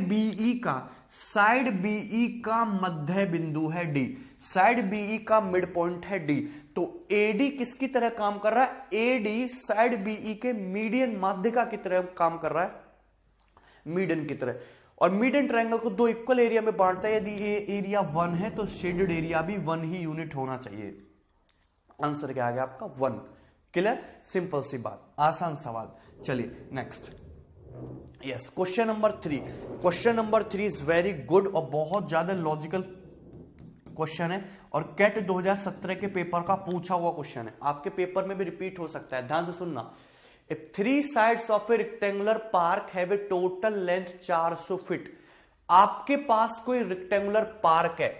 BE का मध्य बिंदु है D, साइड BE का मिड पॉइंट है D। तो AD किसकी तरह काम कर रहा है? AD साइड BE के मीडियन माध्यिका की तरह काम कर रहा है, मीडियन की तरह। और मीडियन ट्रायंगल को 2 इक्वल एरिया में बांटता है। यदि ये एरिया 1 है तो शेडेड एरिया भी 1 ही यूनिट होना चाहिए। आंसर क्या आ गया आपका? 1। क्लियर? सिंपल सी बात, आसान सवाल। चलिए next. Yes, question number 3। Question number 3 is very good और बहुत ज्यादा लॉजिकल क्वेश्चन है, और कैट 2017 के पेपर का पूछा हुआ क्वेश्चन है, आपके पेपर में भी रिपीट हो सकता है। ध्यान से सुनना। If three sides of a rectangular park have a total length 400 feet, आपके पास कोई रेक्टेंगुलर पार्क है,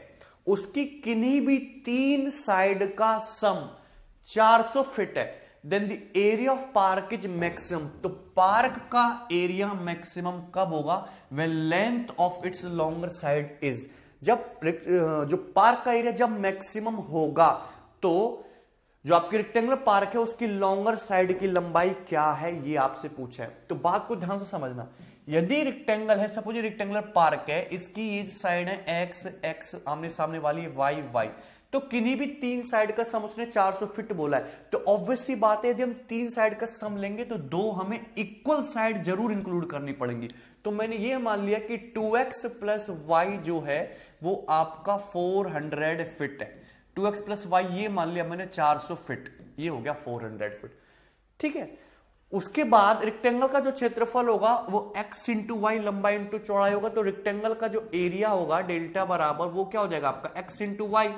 उसकी किन्हीं भी तीन साइड का सम 400 फीट है, then the area of park is maximum. तो पार्क का एरिया मैक्सिमम कब होगा? When length of its longer side is, जब जो पार्क का एरिया जब मैक्सिमम होगा तो जो आपकी रेक्टेंगुलर पार्क है उसकी लॉन्गर साइड की लंबाई क्या है, ये आपसे पूछा है। तो बात को ध्यान से समझना, यदि रेक्टेंगल है, सपोज रेक्टेंगुलर पार्क है, इसकी ये साइड है एक्स एक्स, आमने सामने वाली वाई वाई, तो किन्हीं भी तीन साइड का सम उसने 400 फीट बोला है, तो ऑब्वियस सी बात है यदि हम तीन साइड का सम लेंगे तो दो हमें इक्वल साइड जरूर इंक्लूड करनी पड़ेंगी। तो मैंने ये मान लिया कि 2x प्लस वाई जो है वो आपका 400 फीट है, 2x प्लस वाई ये मान लिया मैंने 400 फीट, ये हो गया 400 फीट, ठीक है। उसके बाद रेक्टेंगल का जो क्षेत्रफल होगा वो x इंटू वाई लंबाई इंटू चौड़ाई होगा, तो रेक्टेंगल का जो एरिया होगा डेल्टा बराबर वो क्या हो जाएगा आपका x इंटू वाई,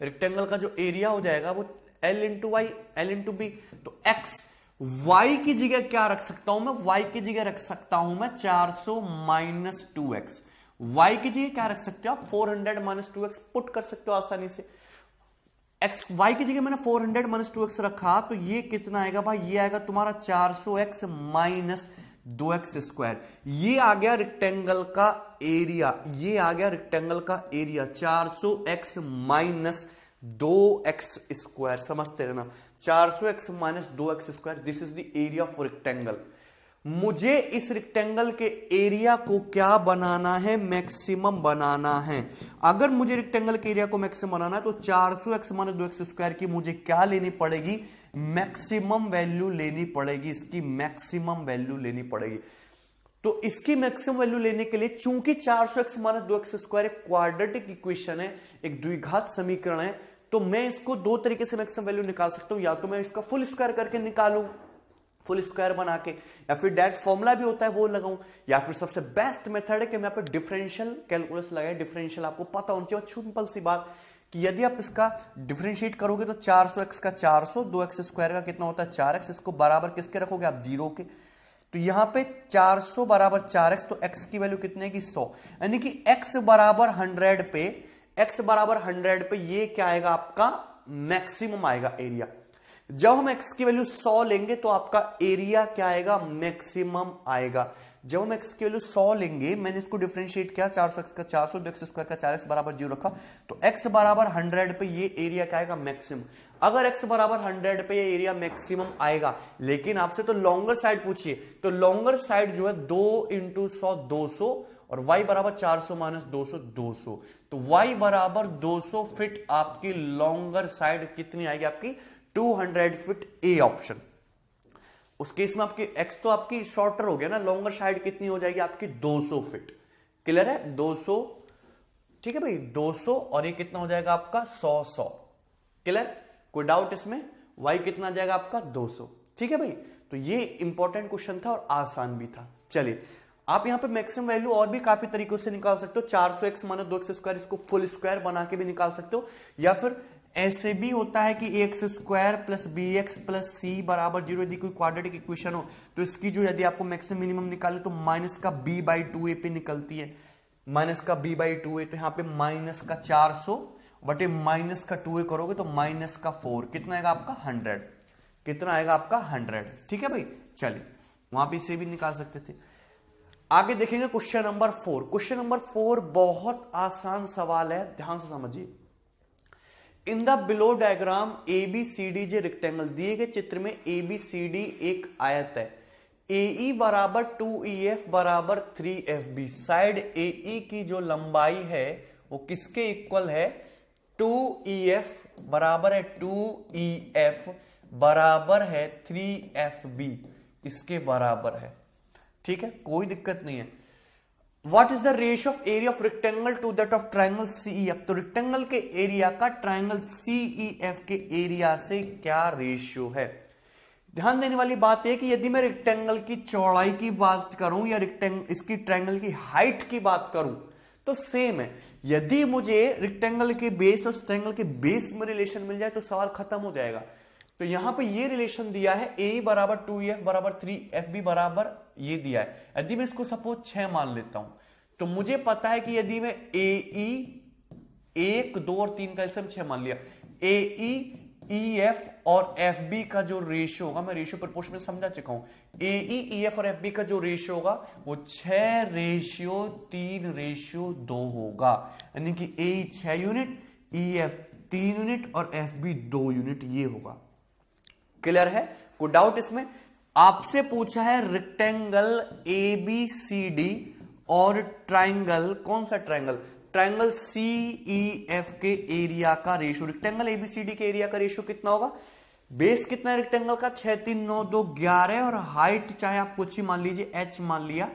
रेक्टेंगल का जो एरिया हो जाएगा वो l into Y l into B. तो x y की जगह क्या रख सकता हूं मैं, y की जगह रख सकता हूं मैं 400 माइनस 2x, y की जगह क्या रख सकते हो आप 400 माइनस 2x पुट कर सकते हो आसानी से। x y की जगह मैंने 400 माइनस 2x रखा, तो ये कितना आएगा भाई, ये आएगा तुम्हारा 400x माइनस 2x स्क्वायर, ये आ गया रेक्टेंगल का एरिया, ये आ गया रेक्टेंगल का area 400x minus 2x square, समझते रहना 400x minus 2x square, this is the area of rectangle. मुझे इस रेक्टेंगल के एरिया को क्या बनाना है, मैक्सिमम बनाना है। अगर मुझे रेक्टेंगल के एरिया को मैक्सिमम बनाना है तो 400x माइनस 2x स्क्वायर की मुझे क्या लेनी पड़ेगी, मैक्सिमम वैल्यू लेनी पड़ेगी, इसकी मैक्सिमम वैल्यू लेनी पड़ेगी। तो इसकी मैक्सिमम वैल्यू लेने के लिए चूंकि 400x माइनस 2x स्क्वायर एक क्वाड्रेटिक इक्वेशन है, एक द्विघात समीकरण है, तो मैं इसको दो तरीके से मैक्सिमम वैल्यू निकाल सकता हूं, या तो मैं इसका फुल स्क्वायर करके निकालूं, फुल स्क्वायर बना के, या फिर डायरेक्ट फॉर्मूला भी होता है वो लगाऊं, या फिर सबसे बेस्ट मेथड है कि मैं यहाँ पे डिफरेंशियल कैलकुलस लगाए। डिफरेंशियल आपको पता होना चाहिए, सिंपल सी बात कि यदि आप इसका डिफरेंशिएट करोगे तो 400x का 400, 2x स्क्वायर का कितना होता है 4x, इसको बराबर किसके रखोगे आप 0 के, तो यहां पे 400 बराबर 4x, तो x की वैल्यू कितने की 100, यानी कि x बराबर 100 पे, x बराबर 100 पे ये क्या आएगा आपका मैक्सिमम आएगा एरिया। जब हम x की वैल्यू 100 लेंगे तो आपका एरिया क्या आएगा, मैक्सिमम आएगा। जब हम x की वैल्यू 100 लेंगे, मैंने इसको डिफरेंशिएट किया, 400x का 400, 2x स्क्वायर का 4x बराबर 0 रखा, तो x बराबर 100 पे ये एरिया क्या आएगा, मैक्सिमम। अगर x बराबर 100 पे ये एरिया मैक्सिमम आएगा, लेकिन आपसे तो लॉन्गर साइड पूछिए, तो लॉन्गर साइड जो है 2 इंटू 100 200, और y बराबर 400 माइनस 200 200, तो y बराबर 200 फीट आपकी लॉन्गर साइड कितनी आएगी आपकी 200 फीट, ए ऑप्शन। उस केस में आपकी x तो आपकी शॉर्टर हो गया ना, लॉन्गर साइड कितनी हो जाएगी आपकी 200 फीट, क्लियर है 200, ठीक है भाई 200, और ये कितना हो जाएगा आपका 100, क्लियर, कोई डाउट इसमें, y कितना आ जाएगा आपका 200, ठीक है भाई। तो ये इंपॉर्टेंट क्वेश्चन था और आसान भी था। चलिए आप यहां पे मैक्सिमम वैल्यू और भी काफी तरीकों से निकाल सकते हो, 400x माइनस 2x स्क्वायर, इसको फुल स्क्वायर बना के भी निकाल सकते हो, या फिर ऐसे भी होता है कि x square plus b x plus c बराबर 0, यदि कोई क्वाड्रेटिक इक्वेशन हो तो इसकी जो यदि आपको मैक्सिमम मिनिमम निकाले तो माइनस का b/2a पे निकलती है, माइनस का b/2a, तो यहाँ पे माइनस का 400 बटे माइनस का 2a करोगे तो माइनस का 4, कितना आएगा आपका 100, कितना आएगा आपका 100, ठीक है भाई। चलिए वहां पे इसे भी निकाल सकते थे। आगे देखेंगे क्वेश्चन नंबर 4। क्वेश्चन नंबर 4 बहुत आसान सवाल है, ध्यान से समझिए। In the below diagram ABCD जे रेक्टेंगल, दिए गए चित्र में ABCD एक आयत है, AE बराबर 2EF बराबर 3FB, साइड AE की जो लंबाई है वो किसके इक्वल है, 2EF बराबर है 2EF बराबर है 3FB, इसके बराबर है, ठीक है, कोई दिक्कत नहीं है। What is the ratio of area of rectangle to that of triangle CEF? तो रेक्टेंगल के एरिया का ट्राइंगल CEF के एरिया से क्या रेशियो है। ध्यान देने वाली बात है कि यदि मैं रेक्टेंगल की चौड़ाई की बात करूं या इसकी ट्राइंगल की हाइट की बात करूं तो सेम है। यदि मुझे रेक्टेंगल के बेस और ट्राइंगल के बेस में रिलेशन मिल जाए तो सवाल खत्म हो जाएगा। तो यहां पे ये रिलेशन दिया है ए बराबर 2EF बराबर 3FB बराबर ये दिया है। यदि मैं इसको सपोज 6 मान लेता हूं तो मुझे पता है कि यदि मैं AE 1, 2 और 3 का एलसीएम 6 मान लिया, AE EF और FB का जो रेशियो होगा, मैं रेशियो प्रोपोर्शन समझा चुका हूं, AE EF और FB का जो रेशियो होगा वो 6:3:2 होगा, यानी कि AE 6 यूनिट, EF 3 यूनिट और FB 2 यूनिट ये होगा। क्लियर है? कोई डाउट इसमें? आपसे पूछा है रेक्टेंगल ABCD और ट्राइंगल, कौन सा ट्राइंगल? ट्राइंगल CEF के एरिया का रेशियो, रेक्टेंगल ABCD के एरिया का रेशियो कितना होगा? बेस कितना है रेक्टेंगल का? 6, 3, 9, 2, 11 और हाइट चाहे आप कुछ ही मान लीजिए, h मान लिया।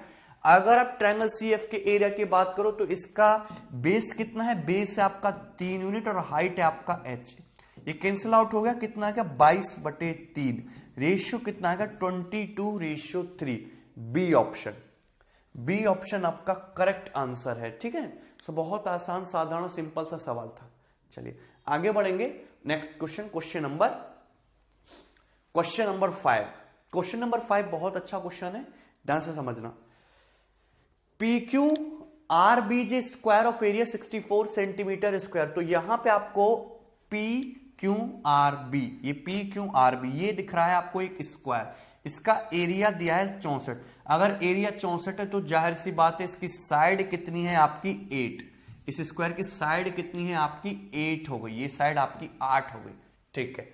अगर आप ट्राइंगल CF के एरिया की बात करो तो इसका बेस कितना है? बेस है आपका 3 यूनिट और हाइट है आपका h। ये कैंसिल आउट हो गया, कितना आएगा? 22/3। रेशियो कितना आएगा? 22:3। बी ऑप्शन, बी ऑप्शन आपका करेक्ट आंसर है। ठीक है, सो बहुत आसान, साधारण, सिंपल सा सवाल था। चलिए आगे बढ़ेंगे। Next question, question number 5। Question number 5 बहुत अच्छा क्वेश्चन है, ध्यान से समझना। PQRBJ square of area 64 centimetre square. तो यहां पे आपको PQRB, ये PQRB ये दिख रहा है आपको एक स्क्वायर, इसका एरिया दिया है 64। अगर एरिया 64 है तो जाहिर सी बात है इसकी साइड कितनी है? आपकी 8। इस स्क्वायर की साइड कितनी है? आपकी 8 हो गई, ये साइड आपकी 8 हो गई। ठीक है,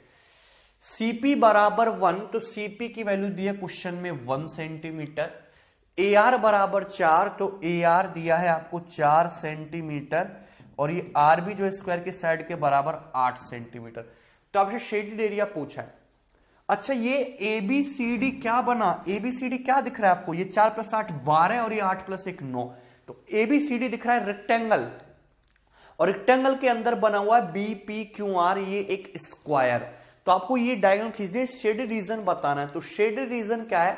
CP बराबर 1, तो CP की वैल्यू दी है क्वेश्चन में 1 सेंटीमीटर। AR बराबर 4, तो AR दिया है आपको 4 सेंटीमीटर और ये RB जो स्क्वायर की साइड के बराबर 8 सेंटीमीटर। तो आपसे शेडेड एरिया पूछा है। अच्छा, ये ABCD क्या बना? ABCD क्या दिख रहा है आपको? ये 4 + 8 12 और ये 8 + 1 9। तो ABCD दिख रहा है रेक्टेंगल, और रेक्टेंगल के अंदर बना हुआ है BPQR, ये एक स्क्वायर। तो आपको ये डायग्राम खींचना है, शेडेड रीजन बताना है। तो शेडेड रीजन क्या है?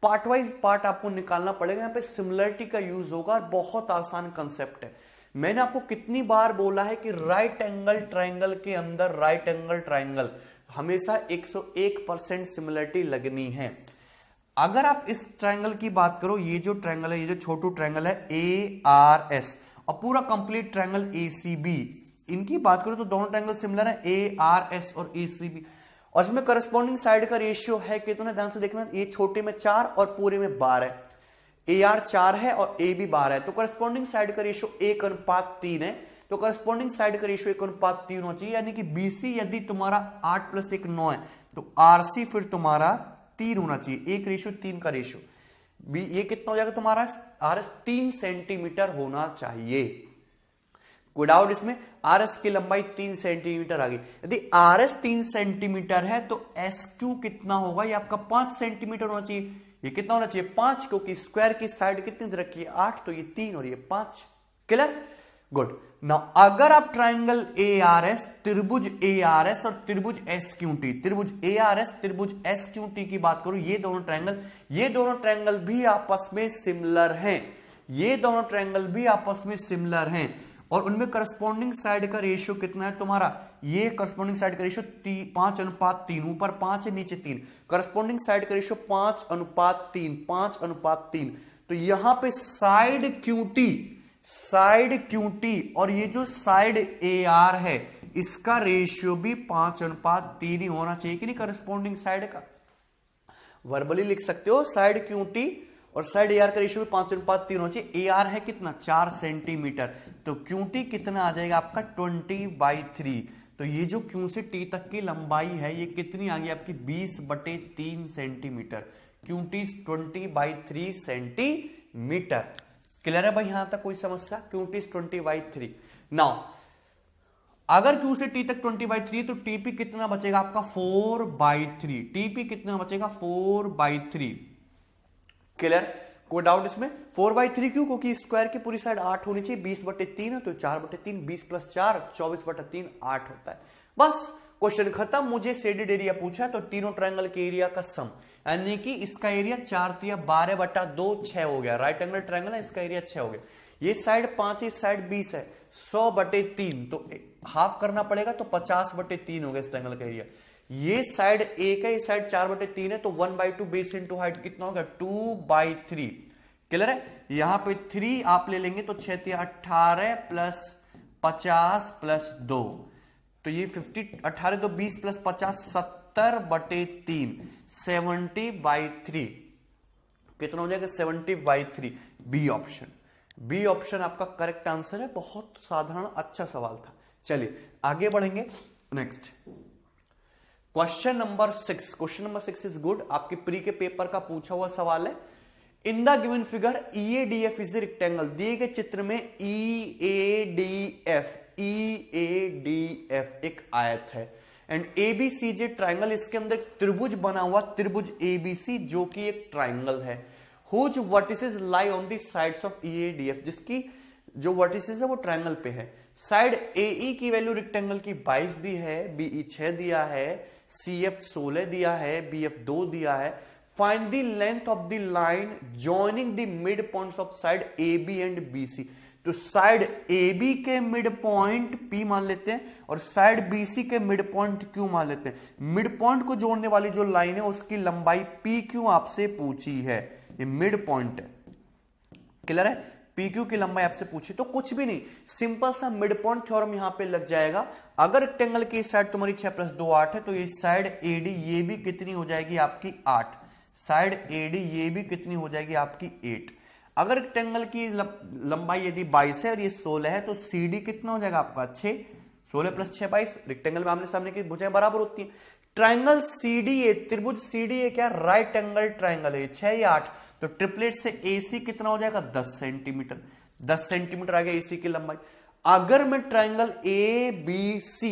पार्ट वाइज पार्ट आपको निकालना पड़ेगा। यहाँ पे सिमिलरिटी का यूज होगा और बहुत आसान कंसेप्ट है। मैंने आपको कितनी बार बोला है कि राइट एंगल ट्राइंगल के अंदर राइट एंगल ट्राइंगल हमेशा 101% सिमिलरिटी लगनी है। अगर आप इस ट्राइंगल की बात करो, ये जो ट्राइंगल है, ये जो छोटू ट्राइंगल है ARS और पूरा कंप्लीट ट्राइंगल ACB, इनकी बात करो तो दोनों ट्राइंगल सिमिलर है, ARS और ACB। और इसमें करस्पॉन्डिंग साइड का रेशियो है कितना? ध्यान से देखना, ये छोटे में 4 और पूरे में 12। AR 4 है और AB 12 है, तो करस्पॉन्डिंग साइड का रेशियो 1:3 है। तो करस्पॉन्डिंग साइड का रेशियो 1:3 होना चाहिए, यानी कि BC यदि तुम्हारा 8 + 1 9 है तो RC फिर तुम्हारा 3 होना चाहिए, 1:3 का रेशियो। ये कितना हो जाएगा तुम्हारा? RS 3 सेंटीमीटर होना चाहिए। कोई डाउट इसमें? RS की लंबाई 3 सेंटीमीटर आ गई। यदि RS 3 सेंटीमीटर है तो SQ कितना होगा? ये आपका 5 सेंटीमीटर होना चाहिए। ये कितना होना चाहिए? 5, क्योंकि स्क्वायर की साइड कितनी रखी है? 8, तो ये 3 और ये 5। क्लियर? गुड। नाउ अगर आप ट्राइंगल ARS, त्रिभुज ARS और त्रिभुज SQT, त्रिभुज ARS त्रिभुज SQT की बात करो, ये दोनों ट्राइंगल भी आपस में सिमिलर हैं। ये दोनों ट्राइंगल भी आपस में सिमिलर हैं और उनमें करस्पॉन्डिंग साइड का रेशियो कितना है तुम्हारा? ये करस्पॉन्डिंग साइड का रेशियो 5:3, ऊपर 5 है नीचे 3। करस्पॉन्डिंग साइड का रेशियो 5:3, 5:3। तो यहां पे साइड QT और ये जो साइड AR है इसका रेशियो भी 5:3 ही होना चाहिए कि नहीं? करस्पॉन्डिंग साइड का वर्बली लिख सकते हो, साइड QT और साइड AR का रेशियो भी 5:3 होना चाहिए। AR है कितना? 4 सेंटीमीटर, तो QT कितना आ जाएगा आपका? 20/3। तो ये जो Q से T तक की लंबाई है ये कितनी आ गई आपकी? 20/3 सेंटीमीटर। QT 20/3 centimetre. क्लियर है भाई? यहां तक कोई समस्या? QT 20/3। नाउ अगर Q से T तक 20/3 तो TP कितना बचेगा आपका? 4/3। TP कितना बचेगा? 4/3। क्लियर? कोई डाउट इसमें? 4/3 क्यों? क्योंकि स्क्वायर की पूरी साइड 8 होनी चाहिए, 20/3 है तो 4/3, 20 + 4 24/3 8 होता है। बस क्वेश्चन खत्म। मुझे शेडेड एरिया पूछा है तो तीनों ट्रायंगल के एरिया का सम, यानी कि इसका एरिया 4 × 12/2 6 हो गया। राइट एंगल ट्रायंगल है, इसका एरिया 6 हो गया। ये साइड 5 है, इस साइड 20 है, 100/3 तो हाफ करना पड़ेगा तो 50/3 हो गया इस ट्रायंगल का एरिया। ये साइड 1 है, ये साइड 4/3 है, तो 1/2 बेस इंटू हाइट कितना होगा 2/3। क्लियर है? यहां पे 3 आप ले लेंगे तो 6 × 18 प्लस 50 प्लस 2, तो ये 50, 18 तो 20 प्लस 50 70/3, 70/3 कितना हो जाएगा 70/3। बी ऑप्शन, बी ऑप्शन आपका करेक्ट आंसर है। बहुत साधारण अच्छा सवाल था। चलिए आगे बढ़ेंगे। Next question number 6। Question number 6 is good, आपके प्री के पेपर का पूछा हुआ सवाल है। इन the given figure EADF is a rectangle, दिए गए चित्र में EADF एक आयत है, एंड ABCJ ट्राइंगल, इसके अंदर त्रिभुज बना हुआ, त्रिभुज ABC जो कि एक ट्राइंगल है। Whose vertices lie on the sides of EADF, जिसकी जो वर्टिसेस है वो ट्राइंगल पे है। साइड AE की वैल्यू रेक्टेंगल की 22 दी है, BE 6 दिया है, CF 16 दिया है, BF 2 दिया है। Find the length of the line joining the mid points of side AB and BC। तो साइड AB के मिड पॉइंट P मान लेते हैं और साइड BC के मिड पॉइंट Q मान लेते हैं। मिड पॉइंट को जोड़ने वाली जो लाइन है उसकी लंबाई PQ आपसे पूछी है, ये मिड पॉइंट है। क्लियर है? PQ की लंबाई आपसे पूछी, तो कुछ भी नहीं, सिंपल सा मिड पॉइंट थ्योरम यहां पे लग जाएगा। अगर रेक्टेंगल की साइड तुम्हारी 6 + 2 8 है, तो ये साइड AD ये भी कितनी हो जाएगी आपकी 8, साइड AD ये भी कितनी हो जाएगी आपकी 8। अगर रेक्टेंगल की लंबाई यदि 22 है और ये 16 है, तो CD कितना हो जाएगा आपका 6, 16 + 6 22। रेक्टेंगल में आमने सामने की भुजाएं बराबर होती हैं। ट्राइंगल CDA, त्रिभुज CDA क्या राइट एंगल ट्राइंगल है, 6 या 8, तो ट्रिपलेट से AC कितना हो जाएगा 10 सेंटीमीटर, 10 सेंटीमीटर आ गया AC की लंबाई। अगर मैं ट्राइंगल ABC,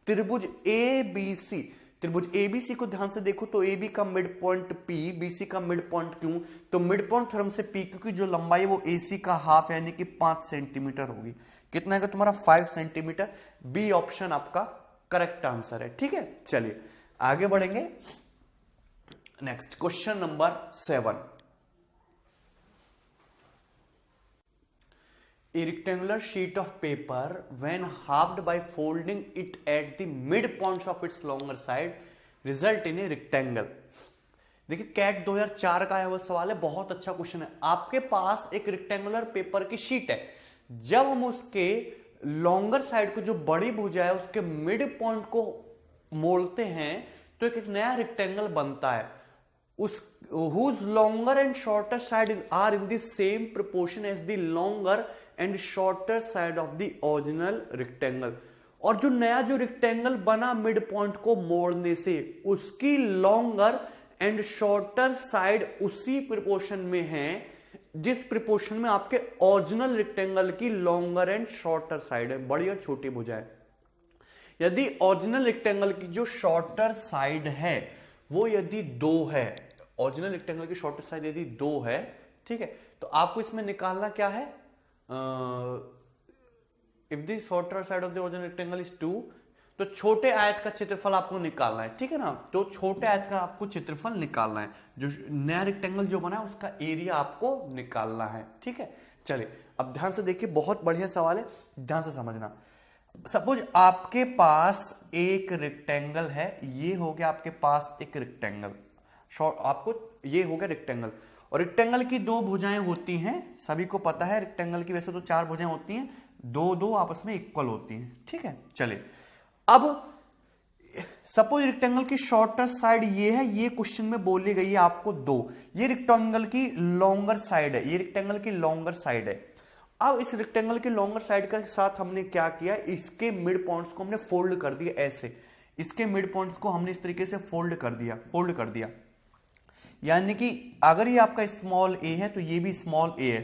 त्रिभुज ABC, त्रिभुज ABC को ध्यान से देखो, तो AB का मिड पॉइंट P, BC का मिड पॉइंट Q, तो मिड पॉइंट थ्योरम से PQ की जो लंबाई है वो AC का हाफ यानी कि 5 सेंटीमीटर होगी। कितना है तुम्हारा 5 सेंटीमीटर। बी ऑप्शन आपका करेक्ट आंसर है। ठीक है, चलिए आगे बढ़ेंगे। Next question number 7। A rectangular sheet of paper when halved by folding it at the midpoints of its longer side result in a rectangle। देखिए कैट 2004 का है वो सवाल है, बहुत अच्छा क्वेश्चन है। आपके पास एक रेक्टेंगुलर पेपर की शीट है, जब हम उसके लॉन्गर साइड को जो बड़ी भुजा है उसके मिड पॉइंट को मोड़ते हैं तो एक नया रेक्टेंगल बनता है। उस whose longer and shorter side are in the same proportion as the longer and shorter side of the original rectangle। और जो नया जो रेक्टेंगल बना मिड पॉइंट को मोड़ने से, उसकी लॉन्गर एंड शॉर्टर साइड उसी प्रोपोर्शन में है जिस प्रोपोर्शन में आपके ओरिजिनल रेक्टेंगल की लॉन्गर एंड शॉर्टर साइड है, बड़ी और छोटी भुजाएं। यदि ओरिजिनल रेक्टेंगल की जो शॉर्टर साइड है वो यदि 2 है, ओरिजिनल रेक्टेंगल की शॉर्टर साइड यदि 2 है, ठीक है, तो आपको इसमें निकालना क्या है, if the shorter side of the original rectangle is 2, तो छोटे आयत का क्षेत्रफल आपको निकालना है। ठीक है ना, तो छोटे आयत का आपको क्षेत्रफल निकालना है, जो नया रेक्टेंगल जो बना है उसका एरिया आपको निकालना है। ठीक है, चलिए अब ध्यान से देखिए, बहुत बढ़िया सवाल है, ध्यान से समझना। सपोज आपके पास एक रेक्टेंगल है, ये हो गया आपके पास एक रेक्टेंगल, आपको ये हो गया रेक्टेंगल, और रेक्टेंगल की 2 भुजाएं होती हैं, सभी को पता है रेक्टेंगल की वैसे तो 4 भुजाएं होती हैं, 2 आपस में इक्वल होती हैं। ठीक है, चलिए अब सपोज रेक्टेंगल की शॉर्टर साइड ये है, ये क्वेश्चन में बोली गई है आपको 2, ये रेक्टेंगल की लॉन्गर साइड है, ये रेक्टेंगल की लॉन्गर साइड है। अब इस रेक्टेंगल के लॉन्गर साइड के साथ हमने क्या किया, इसके मिड पॉइंट्स को हमने फोल्ड कर दिया, ऐसे इसके मिड पॉइंट्स को हमने इस तरीके से फोल्ड कर दिया, यानी कि अगर ये आपका स्मॉल a है तो ये भी स्मॉल a है।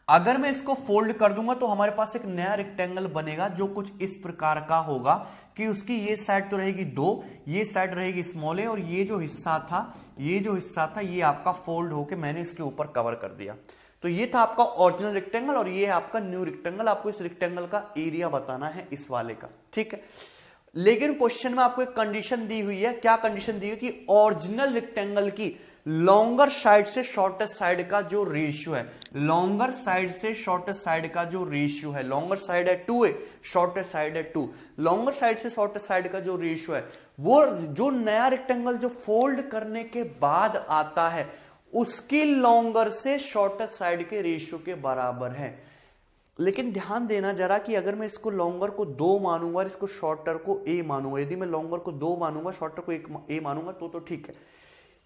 अगर मैं इसको फोल्ड कर दूंगा तो हमारे पास एक नया रेक्टेंगल बनेगा जो कुछ इस प्रकार का होगा कि उसकी ये साइड तो रहेगी 2, ये साइड रहेगी स्मॉल a, और ये जो हिस्सा था ये आपका फोल्ड होके मैंने इसके ऊपर कवर कर दिया। तो ये था आपका ओरिजिनल रेक्टेंगल और ये है आपका न्यू रेक्टेंगल। आपको इस रेक्टेंगल का एरिया बताना है इस वाले का। ठीक है, लेकिन क्वेश्चन में आपको एक कंडीशन दी हुई है। क्या कंडीशन दी है कि ओरिजिनल रेक्टेंगल की लॉन्गर साइड से शॉर्टेस्ट साइड का जो रेशियो है, लॉन्गर साइड से शॉर्टेस्ट साइड का जो रेशियो है, लॉन्गर साइड है 2a, शॉर्टेस्ट साइड है 2, लॉन्गर साइड से शॉर्टेस्ट साइड का जो रेशियो है वो जो नया रेक्टेंगल जो फोल्ड करने के बाद आता है उसकी लॉन्गर से शॉर्टेस्ट साइड के रेशियो के बराबर है। लेकिन ध्यान देना जरा कि अगर मैं इसको लॉन्गर को 2 मानूंगा और इसको शॉर्टर को a मानूंगा, यदि मैं लॉन्गर को 2 मानूंगा शॉर्टर को a मानूंगा तो ठीक है।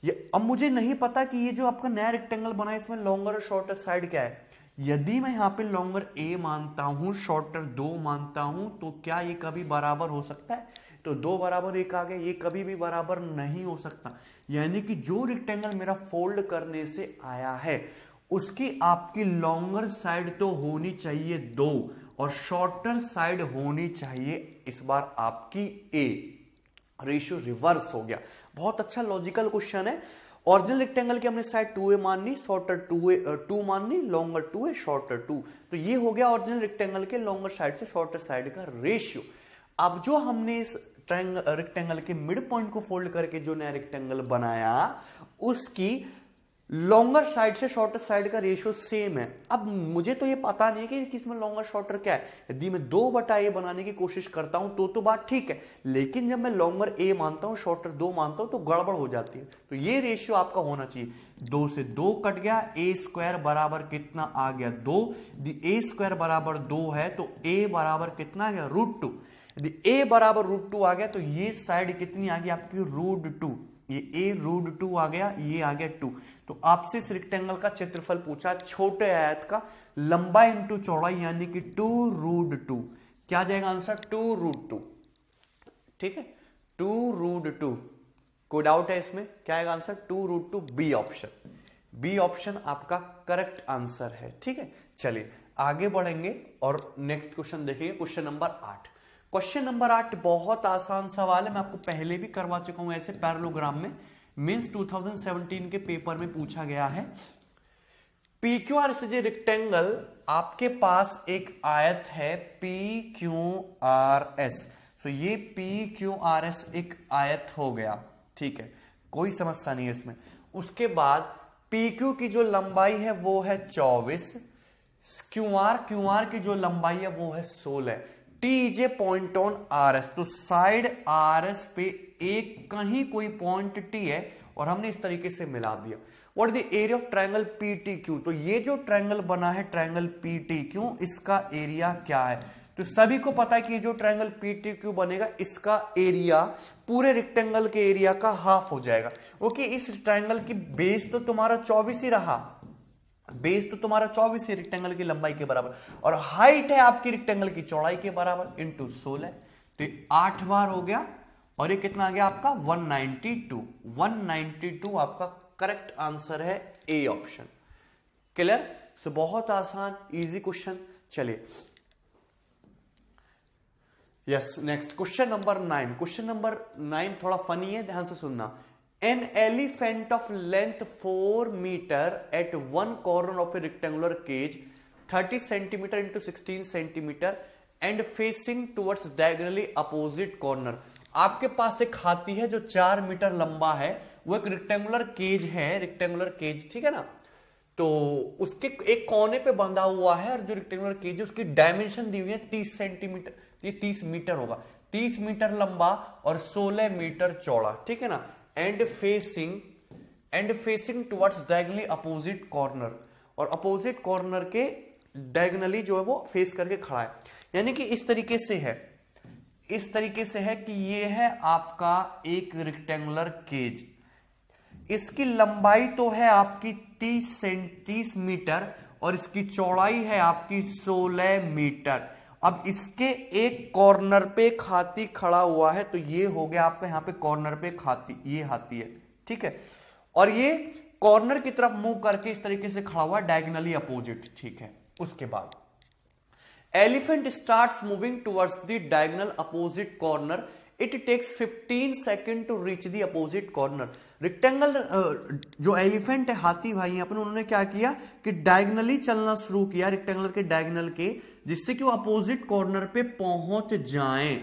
ये अब मुझे नहीं पता कि ये जो आपका नया रेक्टेंगल बना है इसमें लॉन्गर और शॉर्टर साइड क्या है। यदि मैं यहाँ पे लॉन्गर a मानता हूं शॉर्टर 2 मानता हूं तो क्या ये कभी बराबर हो सकता है? तो 2 बराबर 1 आ गया, ये कभी भी बराबर नहीं हो सकता। यानी कि जो रेक्टेंगल मेरा फोल्ड करने से आया है उसकी आपकी लॉन्गर साइड तो होनी चाहिए 2 और शॉर्टर साइड होनी चाहिए इस बार आपकी a। रेशियो रिवर्स हो गया। बहुत अच्छा लॉजिकल क्वेश्चन है। ओरिजिनल रेक्टेंगल की हमने साइड 2a माननी, शॉर्टर 2 माननी, लॉन्गर 2a, शॉर्टर 2। तो ये हो गया ओरिजिनल रेक्टेंगल के लॉन्गर साइड से शॉर्टर साइड का रेशियो। अब जो हमने इस रेक्टेंगल के मिड पॉइंट को फोल्ड करके जो नया रेक्टेंगल बनाया उसकी लॉन्गर साइड से शॉर्टर साइड का रेशियो सेम है। अब मुझे तो ये पता नहीं कि किसमें लॉन्गर शॉर्टर क्या है। यदि मैं 2/a बनाने की कोशिश करता हूं तो बात ठीक है, लेकिन जब मैं लॉन्गर a मानता हूं शॉर्टर 2 मानता हूं तो गड़बड़ हो जाती है। तो ये रेशियो आपका होना चाहिए। 2 से 2 कट गया, a स्क्वायर बराबर कितना आ गया 2। यदि a स्क्वायर बराबर 2 है तो a बराबर कितना आ गया √2। यदि a बराबर √2 आ गया तो ये साइड कितनी आ गई आपकी √2। ये a √2 आ गया, ये आ गया 2। तो आपसे इस रेक्टेंगल का क्षेत्रफल पूछा छोटे आयत का लंबाई इंटू चौड़ाई यानी कि 2√2। क्या आ जाएगा आंसर 2√2। ठीक है 2√2। कोई डाउट है इसमें? क्या आएगा answer 2√2, B option. B option आपका करेक्ट आंसर है। ठीक है चलिए आगे बढ़ेंगे और नेक्स्ट क्वेश्चन देखेंगे, क्वेश्चन नंबर 8। क्वेश्चन नंबर 8 बहुत आसान सवाल है, मैं आपको पहले भी करवा चुका हूं ऐसे पैरेललोग्राम में, मींस 2017 के पेपर में पूछा गया है। PQR से रेक्टेंगल आपके पास एक आयत है PQRS। तो ये PQRS एक आयत हो गया, ठीक है कोई समस्या नहीं है इसमें। उसके बाद PQ की जो लंबाई है वो है 24, QR की जो लंबाई है वो है 16। T is a point on RS, तो साइड RS पे एक कहीं कोई पॉइंट T है और हमने इस तरीके से मिला दिया। What is the area of triangle PTQ? तो ये जो ट्रायंगल बना है ट्रायंगल PTQ, इसका एरिया क्या है? तो सभी को पता है कि जो ट्रायंगल PTQ बनेगा इसका एरिया पूरे रेक्टेंगल के एरिया का हाफ हो जाएगा। ओके इस ट्रायंगल की बेस तो तुम्हारा 24 ही रहा, बेस तो तुम्हारा 24 है रेक्टेंगल की लंबाई के बराबर, और हाइट है आपकी रेक्टेंगल की चौड़ाई के बराबर इंटू 16। तो 8 बार हो गया और ये कितना आ गया आपका 192 आपका करेक्ट आंसर है ए ऑप्शन। क्लियर? सो बहुत आसान इजी क्वेश्चन। चलिए yes next question number 9। Question number 9 थोड़ा फनी है, ध्यान से सुनना। An elephant of length 4 meter at one corner of a rectangular cage 30 centimeter into 16 centimeter and facing towards diagonally opposite corner। आपके पास एक हाथी है जो 4 मीटर लंबा है, वो एक रेक्टेंगुलर केज है, रेक्टेंगुलर केज ठीक है ना। तो उसके एक कोने पे बंधा हुआ है और जो रेक्टेंगुलर केज है उसकी डायमेंशन दी हुई है 30 सेंटीमीटर, ये 30 मीटर होगा, 30 मीटर लंबा और 16 मीटर चौड़ा, ठीक है ना। And facing towards diagonally opposite corner, और अपोजिट कॉर्नर के डायगोनली जो है वो फेस करके खड़ा है, यानी कि इस तरीके से है, इस तरीके से है कि ये है आपका एक रेक्टेंगुलर केज, इसकी लंबाई तो है आपकी 30 मीटर और इसकी चौड़ाई है आपकी 16 मीटर। अब इसके एक कॉर्नर पे एक हाथी खड़ा हुआ है, तो ये हो गया आपका यहाँ पे कॉर्नर पे एक हाथी, ये हाथी है ठीक है, और ये कॉर्नर की तरफ मूव करके इस तरीके से खड़ा हुआ डायगोनली अपोजिट, ठीक है। उसके बाद elephant starts moving towards the diagonal opposite corner, it takes 15 second to reach the opposite corner. Rectangle जो एलिफेंट है हाथी भाई अपन, उन्होंने क्या किया कि डायगोनली चलना शुरू किया रेक्टेंगल के डायगोनल के, जिससे कि वो अपोजिट कॉर्नर पे पहुंच जाएं,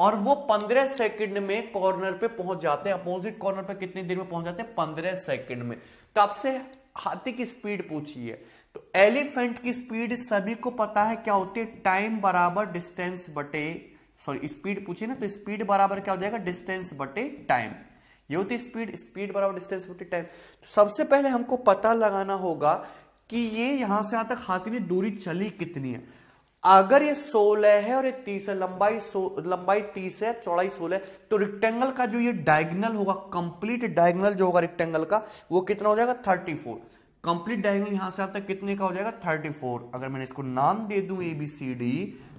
और वो 15 सेकंड में कॉर्नर पे पहुंच जाते हैं। अपोजिट कॉर्नर पे कितनी देर में पहुंच जाते हैं? 15 सेकंड में। तो आपसे हाथी की स्पीड पूछी है, तो एलिफेंट की स्पीड सभी को पता है क्या होती है? टाइम बराबर डिस्टेंस बटे, सॉरी स्पीड पूछी ना, तो स्पीड बराबर क्या हो जाएगा? डिस्टेंस बटे टाइम। ये होती है स्पीड, स्पीड बराबर डिस्टेंस बटे टाइम। तो सबसे पहले हमको पता लगाना होगा कि ये यहां से यहां तक हाथी ने दूरी चली कितनी है। अगर ये 16 है और ये 30 है, लंबाई 30 है, चौड़ाई 16 है, तो रेक्टेंगल का जो ये डायगोनल होगा, कंप्लीट डायगोनल जो होगा रेक्टेंगल का, वो कितना हो जाएगा? 34। कंप्लीट डायगोनल यहां से आता कितने का हो जाएगा? 34। अगर मैंने इसको नाम दे दूं ABCD,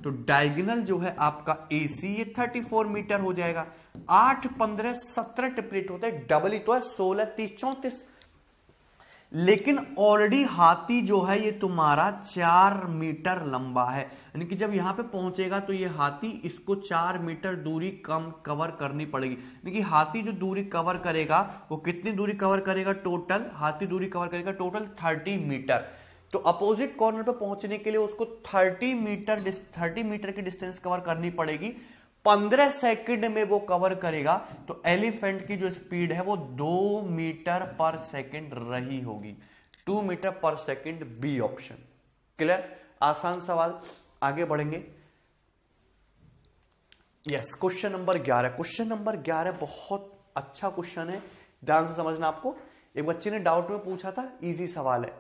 तो डायगोनल जो है आपका AC ये 34 मीटर हो जाएगा। 8 15 17 टिप्लेट होता है, डबल ही तो है, 16 30 34। लेकिन ऑलरेडी हाथी जो है ये तुम्हारा 4 मीटर लंबा है, यानी कि जब यहां पे पहुंचेगा तो ये हाथी इसको 4 मीटर दूरी कम कवर करनी पड़ेगी। यानी कि हाथी जो दूरी कवर करेगा वो कितनी दूरी कवर करेगा? टोटल हाथी दूरी कवर करेगा टोटल 30 मीटर। तो अपोजिट कॉर्नर पे पहुंचने के लिए उसको 30 मीटर की डिस्टेंस कवर करनी पड़ेगी। 15 सेकंड में वो कवर करेगा, तो एलिफेंट की जो स्पीड है वो 2 मीटर पर सेकंड रही होगी। 2 मीटर पर सेकंड, बी ऑप्शन। क्लियर? आसान सवाल। आगे बढ़ेंगे। Yes, question number 11। Question number 11 बहुत अच्छा क्वेश्चन है, ध्यान से समझना। आपको एक बच्चे ने डाउट में पूछा था, इजी सवाल है।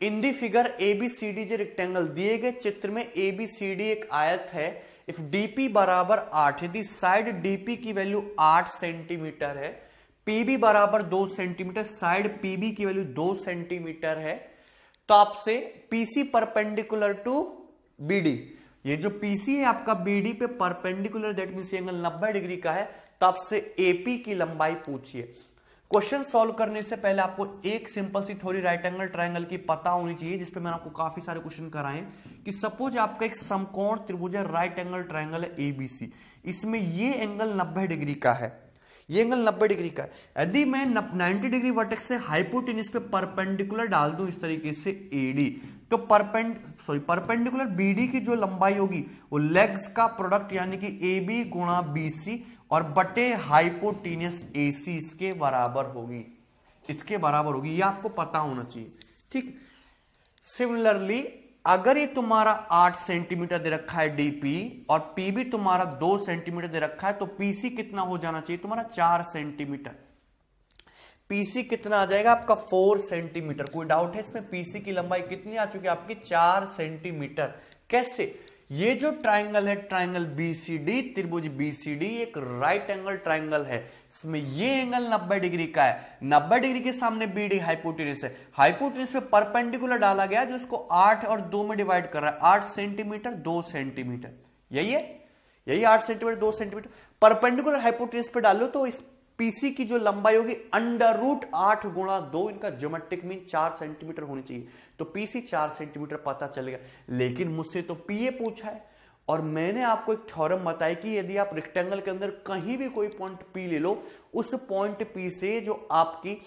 इन दी फिगर ABCD जो रेक्टेंगल, दिए गए चित्र में ABCD एक आयत है। इफ DP बराबर 8, यदि साइड DP की वैल्यू 8 सेंटीमीटर है, PB बराबर 2 सेंटीमीटर, साइड PB की वैल्यू 2 सेंटीमीटर है, तो आपसे PC परपेंडिकुलर टू BD, ये जो PC है आपका BD पे perpendicular, that means angle 90 degree का है, तो आपसे AP की लंबाई पूछिए। क्वेश्चन सॉल्व करने से पहले आपको एक सिंपल सी थोड़ी राइट एंगल ट्रायंगल की पता होनी चाहिए, जिसपे मैंने आपको काफी सारे क्वेश्चन कराए कि सपोज आपका एक समकोण त्रिभुज है, राइट एंगल ट्रायंगल है ABC, इसमें ये एंगल 90 डिग्री का है, ये एंगल 90 डिग्री का है। यदि मैं 90 डिग्री वर्टेक्स से हाइपोटेन्यूज पे परपेंडिकुलर डाल दूं इस तरीके से AD, तो परपेंडिकुलर BD की जो लंबाई होगी वो लेग्स का प्रोडक्ट यानी कि AB गुणा BC और बटे हाइपोटेन्यूस AC इसके बराबर होगी, इसके बराबर होगी, ये आपको पता होना चाहिए। ठीक। सिमिलरली अगर ये तुम्हारा 8 सेंटीमीटर दे रखा है DP और PB तुम्हारा 2 सेंटीमीटर दे रखा है, तो PC कितना हो जाना चाहिए तुम्हारा? 4 सेंटीमीटर। PC कितना आ जाएगा आपका? 4 सेंटीमीटर। कोई डाउट है इसमें? PC की लंबाई कितनी आ चुकी है आपकी? 4 सेंटीमीटर। कैसे? ये जो ट्राइंगल है, ट्राइंगल BCD, त्रिभुज BCD एक राइट एंगल ट्राइंगल है, इसमें ये एंगल 90 डिग्री का है। 90 डिग्री के सामने BD हाइपोटेन्यूस है, हाइपोटेन्यूस पे परपेंडिकुलर डाला गया जो इसको 8 और 2 में डिवाइड कर रहा है, 8 सेंटीमीटर 2 सेंटीमीटर, यही है, यही 8 सेंटीमीटर 2 सेंटीमीटर। परपेंडिकुलर हाइपोटेन्यूस पे डालो तो इस PC की जो लंबाई होगी √8 गुणा 2, इनका ज्योमेट्रिक मीन 4 सेंटीमीटर होनी चाहिए, तो PC 4 सेंटीमीटर पता चलेगा। लेकिन मुझसे तो PA पूछा है, और मैंने आपको एक थ्योरम बताया कि यदि आप रेक्टेंगल के अंदर कहीं भी कोई पॉइंट P ले लो, उस पॉइंट P से जो आपकी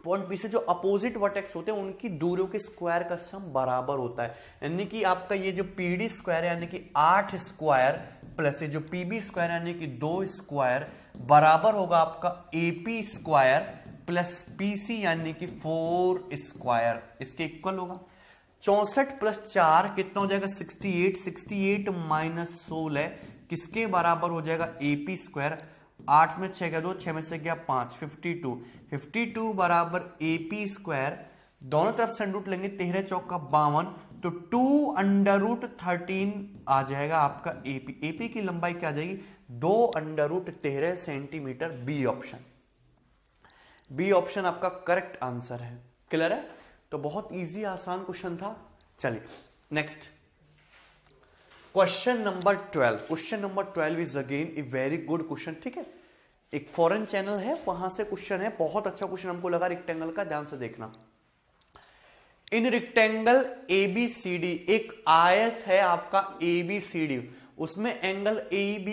पॉइंट P से जो अपोजिट वर्टेक्स होते हैं उनकी दूरियों के स्क्वायर का सम बराबर होता है। यानी कि आपका ये जो PD स्क्वायर है यानी कि 8 स्क्वायर प्लस ये जो PB स्क्वायर यानी कि 2 स्क्वायर बराबर होगा आपका AP स्क्वायर प्लस PC यानी कि 4 स्क्वायर, इसके इक्वल होगा। 64 प्लस 4 कितना हो जाएगा? 68। 68 माइनस 16 किसके बराबर हो जाएगा? AP square. 8 में 6 गया 2, 6 में से गया 5, 52। 52 बराबर AP स्क्वायर, दोनों तरफ से अंडर रूट लेंगे, 13 चौक का 52, तो 2√13 आ जाएगा आपका AP। AP की लंबाई क्या आ जाएगी? 2√13 centimetre, B option. B option आपका करेक्ट आंसर है। क्लियर है? तो बहुत इजी आसान क्वेश्चन था। चलिए next question number 12। Question number 12 is again a very good question. ठीक है, एक फॉरेन चैनल है वहां से क्वेश्चन है, बहुत अच्छा क्वेश्चन हमको लगा रेक्टेंगल का, ध्यान से देखना। इन रेक्टेंगल ABCD, एक आयत है आपका ABCD, उसमें एंगल AB,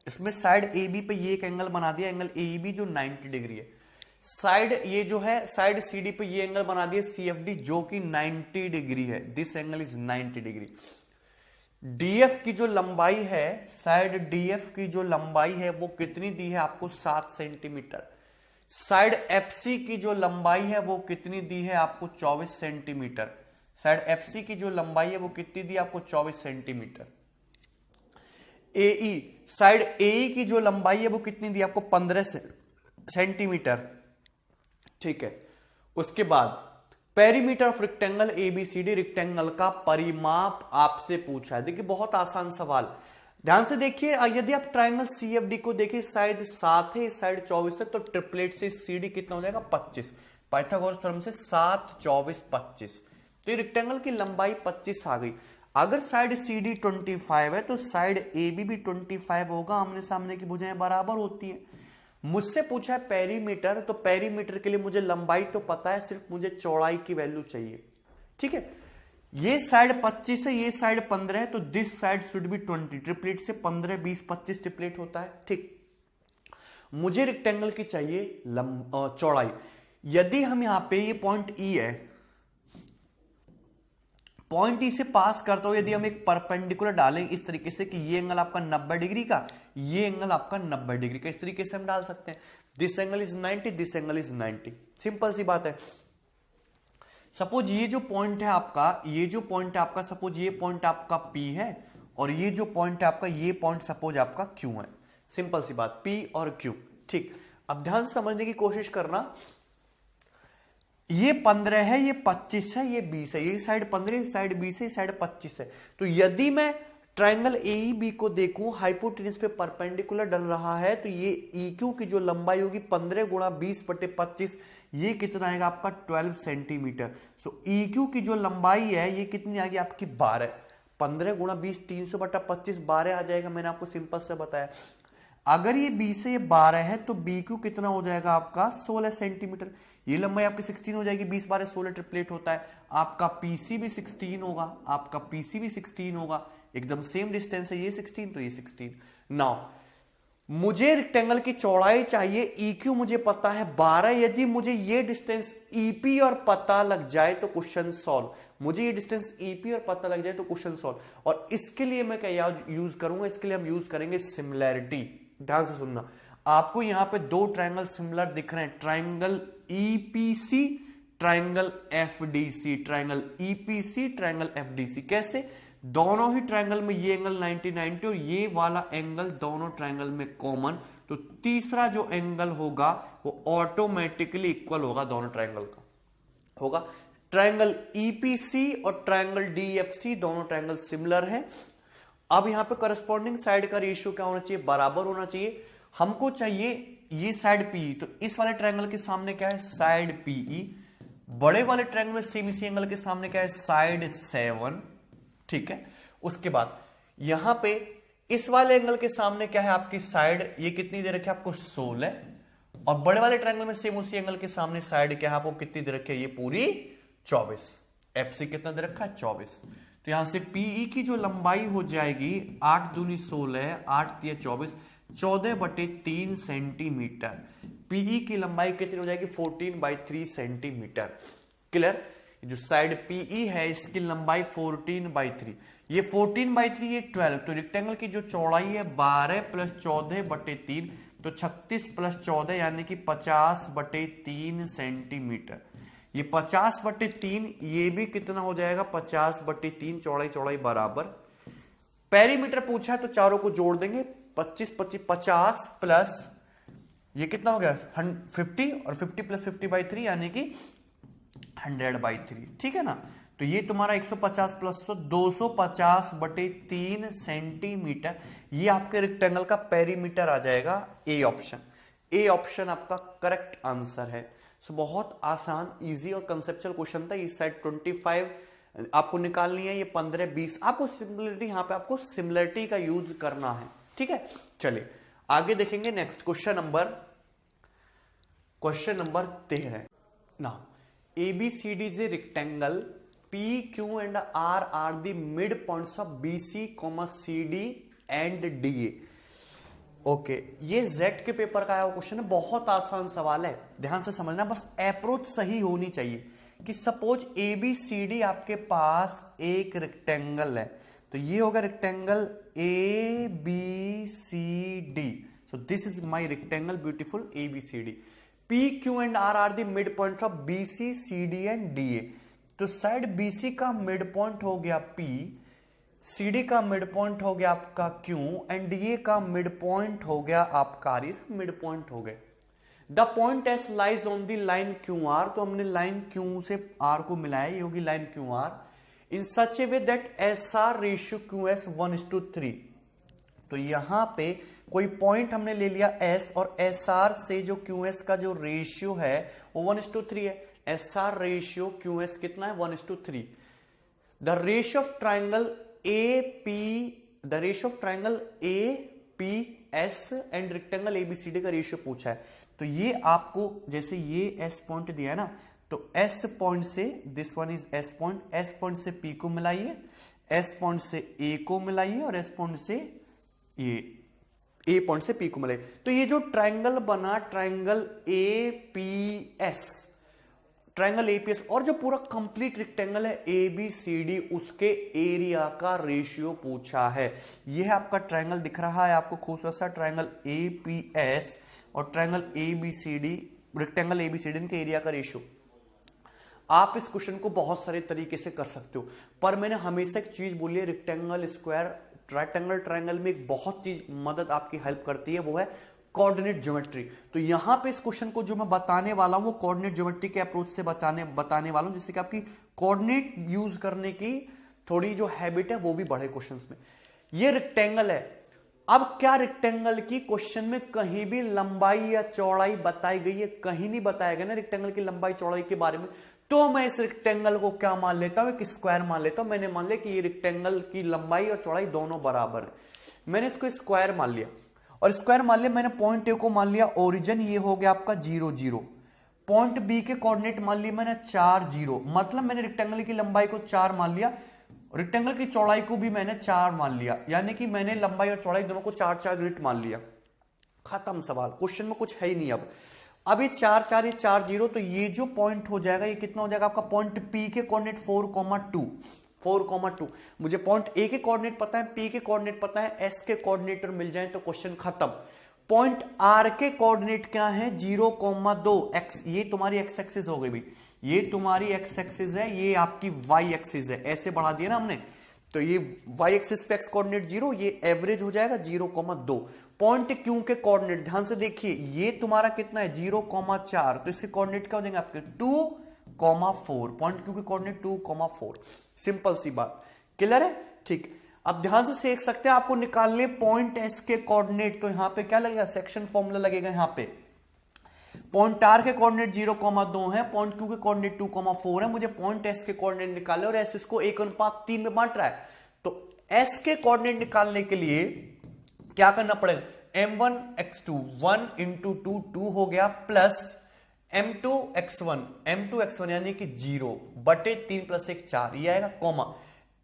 इसमें साइड AB पे ये एक एंगल बना दिया, एंगल AEB जो 90 डिग्री है। साइड ये जो है साइड CD पे ये एंगल बना दिया CFD जो कि 90 डिग्री है। This angle is 90 degree. DF की जो लंबाई है, साइड डीएफ की जो लंबाई है वो कितनी दी है आपको 7 सेंटीमीटर। साइड एफसी की जो लंबाई है वो कितनी दी है आपको 24 सेंटीमीटर। साइड एफसी की जो लंबाई है वो कितनी दी आपको 24 सेंटीमीटर। एई, साइड एई की जो लंबाई है वो कितनी दी आपको 15 सेंटीमीटर। ठीक है, उसके बाद perimeter of rectangle ABCD, rectangle का परिमाप आपसे पूछा है। देखिए बहुत आसान सवाल, ध्यान से देखिए। यदि आप ट्रायंगल सीएफडी को देखिए, साइड 7 है, साइड 24 है, तो ट्रिपलेट से सीडी कितना हो जाएगा 25। पाइथागोरस थ्योरम से 7 24 25, तो ये रेक्टेंगल की लंबाई 25 आ गई। अगर साइड सीडी 25 है तो साइड एबी भी 25 होगा, आमने सामने की भुजाएं बराबर होती है। मुझसे पूछा है पेरीमीटर, तो पेरीमीटर के लिए मुझे लंबाई तो पता है, सिर्फ मुझे चौड़ाई की वैल्यू चाहिए। ठीक है, ये साइड 25 है, ये साइड 15 है, तो this side should be 20। Triplet से 15 20 25 ट्रिपलेट होता है। ठीक, मुझे रेक्टेंगल की चाहिए चौड़ाई। यदि हम यहां पे ये पॉइंट ई है, पॉइंट ई से पास करते हो, यदि हम एक परपेंडिकुलर डालें इस तरीके से कि ये एंगल आपका 90 डिग्री का, ये एंगल आपका 90 डिग्री का, इस तरीके से हम डाल सकते हैं। This angle is 90, this angle is 90। Simple सी बात है। सपोज ये जो पॉइंट है आपका, ये जो पॉइंट है आपका, सपोज ये पॉइंट आपका P है, और ये जो पॉइंट है आपका, ये पॉइंट सपोज आपका Q है। सिंपल सी बात, P और Q। ठीक, अब ध्यान से समझने की कोशिश करना। ये 15 है, ये 25 है, ये 20 है, ये साइड 15, साइड 20 है, साइड 25 है। तो यदि मैं ट्रायंगल एईबी को देखूं, हाइपोटेन्यूज पे परपेंडिकुलर डल रहा है, तो ये EQ की जो लंबाई होगी 15 गुणा 20/25, ये कितना आएगा आपका 12 सेंटीमीटर। सो EQ की जो लंबाई है ये कितनी आ गई आपकी 12। 15 गुणा 20 300/25, 12 आ जाएगा। मैंने आपको सिंपल से बताया। अगर ये 20 से ये 12 है तो BQ कितना हो जाएगा आपका 16 सेंटीमीटर। ये लंबाई आपकी 16 हो जाएगी, 20 12 16 ट्रिपलेट होता है। आपका PC भी 16 होगा, आपका PC भी 16 होगा, एकदम सेम डिस्टेंस है, ये 16 तो ये 16। नाउ मुझे रेक्टेंगल की चौड़ाई चाहिए, EQ मुझे पता है 12। यदि मुझे ये डिस्टेंस EP और पता लग जाए तो क्वेश्चन सॉल्व। मुझे ये डिस्टेंस EP और पता लग जाए तो क्वेश्चन सॉल्व। और इसके लिए मैं क्या यूज करूंगा, इसके लिए हम यूज करेंगे सिमिलैरिटी। ध्यान से सुनना, आपको यहां पे दो ट्रायंगल सिमिलर दिख रहे हैं, triangle EPC, triangle FDC। Triangle EPC, triangle FDC कैसे? दोनों ही ट्रायंगल में ये एंगल 90 90 और ये वाला एंगल दोनों ट्रायंगल में कॉमन, तो तीसरा जो एंगल होगा वो ऑटोमेटिकली इक्वल होगा, दोनों ट्रायंगल का होगा। ट्रायंगल EPC और ट्रायंगल DFC दोनों ट्रायंगल सिमिलर है। अब यहां पे करस्पॉन्डिंग साइड का रेशियो क्या होना चाहिए, बराबर होना चाहिए। हमको चाहिए ये साइड PE, तो इस वाले ट्रायंगल के सामने क्या है साइड PE। बड़े वाले ट्रायंगल में सेम इसी एंगल के सामने क्या है साइड 7। ठीक है, उसके बाद यहां पे इस वाले एंगल के सामने क्या है आपकी साइड, ये कितनी दे रखी है आपको 16। और बड़े वाले ट्रायंगल में सेम उसी एंगल के सामने साइड क्या है आपको कितनी दे रखी है, ये पूरी 24। FC कितना दे रखा है 24। तो यहां से PE की जो लंबाई हो जाएगी 8 दूनी 16, 8 तिया 24, 14/3 सेंटीमीटर। PE की लंबाई कितनी हो जाएगी 14/3 सेंटीमीटर। क्लियर? जो साइड PE है इसकी लंबाई 14/3, ये 14/3 ये 12, तो रेक्टेंगल की जो चौड़ाई है 12 + 14/3, तो 36 + 14 यानी कि 50/3 सेंटीमीटर। ये 50/3, ये भी कितना हो जाएगा 50/3, चौड़ाई चौड़ाई बराबर। पेरीमीटर पूछा है तो चारों को जोड़ देंगे, 25 25 50 प्लस ये कितना हो गया 50, और 50 + 50/3 यानी कि 100/3। ठीक है ना, तो ये तुम्हारा 150 + 100 250/3 सेंटीमीटर। ये आपके रेक्टेंगल का पेरीमीटर आ जाएगा। ए ऑप्शन, ए ऑप्शन आपका करेक्ट आंसर है। सो बहुत आसान, इजी और कंसेप्चुअल क्वेश्चन था। इस साइड 25 आपको निकालनी है, ये 15 20, आपको सिमिलरिटी, यहां पे आपको सिमिलरिटी का यूज करना है। ठीक है, चलिए आगे देखेंगे। नेक्स्ट क्वेश्चन नंबर 13 ना, ABCD is a rectangle, PQ and R are the midpoints of BC, CD and DA। Okay, ये Z के पेपर का आया हुआ क्वेश्चन है, बहुत आसान सवाल है, ध्यान से समझना, बस अप्रोच सही होनी चाहिए। कि सपोज ABCD आपके पास एक रेक्टेंगल है, तो ये होगा rectangle A B C D. So this is my rectangle beautiful A B C D. P Q and R are the mid point of B C C D and D A. तो side B C का mid point हो गया P, C D का mid point हो गया आपका Q and D ए का mid point हो गया आपका आर। ये सब मिड पॉइंट हो गए। The point S lies on the line Q are. तो हमने लाइन क्यू से आर को मिलाया, ये होगी line Q R in such a way that S R ratio Q S 1:3। तो यहां पे कोई पॉइंट हमने ले लिया एस और एस आर से जो क्यू एस का जो रेशियो है वो 1:3 है। S R ratio Q S कितना है 1:3। The ratio of triangle A P S and rectangle ABCD का रेशियो पूछा है। तो ये आपको जैसे ये एस पॉइंट दिया है ना, तो एस पॉइंट से this one is S point से पी को मिलाइए, एस पॉइंट से ए को मिलाइए और एस पॉइंट से ए पॉइंट से पी को मिलाइए। तो ये जो ट्राइंगल बना ट्राइंगल एपीएस, ट्राइंगल एपीएस और जो पूरा कंप्लीट रेक्टेंगल है एबीसीडी उसके एरिया का रेशियो पूछा है। ये है आपका ट्राइंगल दिख रहा है आपको खूबसूरत सा ट्राइंगल एपीएस और ट्राइंगल एबीसीडी, रेक्टेंगल एबीसीडी के एरिया का रेशियो। आप इस क्वेश्चन को बहुत सारे तरीके से कर सकते हो, पर मैंने हमेशा एक चीज बोली है, रेक्टेंगल स्क्वायर रेक्टेंगल ट्राइंगल में एक बहुत चीज मदद आपकी हेल्प करती है, वो है कोऑर्डिनेट ज्योमेट्री। तो यहां पे इस क्वेश्चन को जो मैं बताने वाला हूं वो कोऑर्डिनेट ज्योमेट्री के अप्रोच से बताने वाला हूं, जिससे कि आपकी कोऑर्डिनेट यूज करने की थोड़ी जो हैबिट है वो भी बढ़े क्वेश्चंस में। ये रेक्टेंगल है। अब क्या रेक्टेंगल की क्वेश्चन में कहीं भी लंबाई या चौड़ाई बताई गई है? कहीं नहीं बताया गया ना रेक्टेंगल की लंबाई चौड़ाई के बारे में। तो मैं इस रेक्टेंगल को क्या मान लेता हूं, एक स्क्वायर मान लेता हूं। मैंने मान लिया कि ये रेक्टेंगल की लंबाई और चौड़ाई दोनों बराबर है। मैंने इसको स्क्वायर मान लिया और स्क्वायर मान लिया। मैंने पॉइंट ए को मान लिया ओरिजिन, ये हो गया आपका 0 0। पॉइंट बी के कोऑर्डिनेट मान लिया मैंने 4 0, मतलब मैंने रेक्टेंगल की लंबाई को 4 मान लिया, रेक्टेंगल की चौड़ाई को भी मैंने 4 मान लिया, यानी कि मैंने लंबाई और चौड़ाई दोनों को 4 यूनिट मान लिया। खत्म सवाल, क्वेश्चन में कुछ है ही नहीं। अब ये 4 4 ये 4 0, तो ये जो पॉइंट हो जाएगा ये कितना हो जाएगा आपका पॉइंट पी के कोऑर्डिनेट 4,2। मुझे पॉइंट ए के कोऑर्डिनेट पता है, पी के कोऑर्डिनेट पता है, एस के कोऑर्डिनेटर मिल जाए तो क्वेश्चन खत्म। पॉइंट आर के कोऑर्डिनेट क्या है 0,2 एक्स, ये तुम्हारी एक्स एक्सिस हो गई भाई, ये तुम्हारी एक्स एक्सिस है, ये आपकी वाई एक्सिस है, ऐसे बढ़ा दिया ना हमने। तो ये वाई एक्सिस पे एक्स कोऑर्डिनेट 0, ये एवरेज हो जाएगा 0,2। पॉइंट क्यू के कोऑर्डिनेट ध्यान से देखिए, ये तुम्हारा कितना है 0,4, तो इसके कोऑर्डिनेट क्या हो जाएंगे आपके 2,4। पॉइंट क्यू के कोऑर्डिनेट 2,4। सिंपल सी बात, क्लियर है? ठीक। अब ध्यान से देख सकते हैं, आपको निकालने पॉइंट एस के कोऑर्डिनेट, तो यहां पे क्या लगेगा सेक्शन फॉर्मूला लगेगा। यहां पे पॉइंट आर के कोऑर्डिनेट 0,2 है, पॉइंट क्यू के कोऑर्डिनेट 2,4 है। मुझे पॉइंट एस के कोऑर्डिनेट निकाले और एस इसको 1:3 में बांट रहा है। तो एस के कोऑर्डिनेट निकालने के लिए क्या करना पड़ेगा, m1 x2 1 × 2 2 हो गया, प्लस m2 x1 यानी कि 0/3 + 1 4, ये आएगा, कॉमा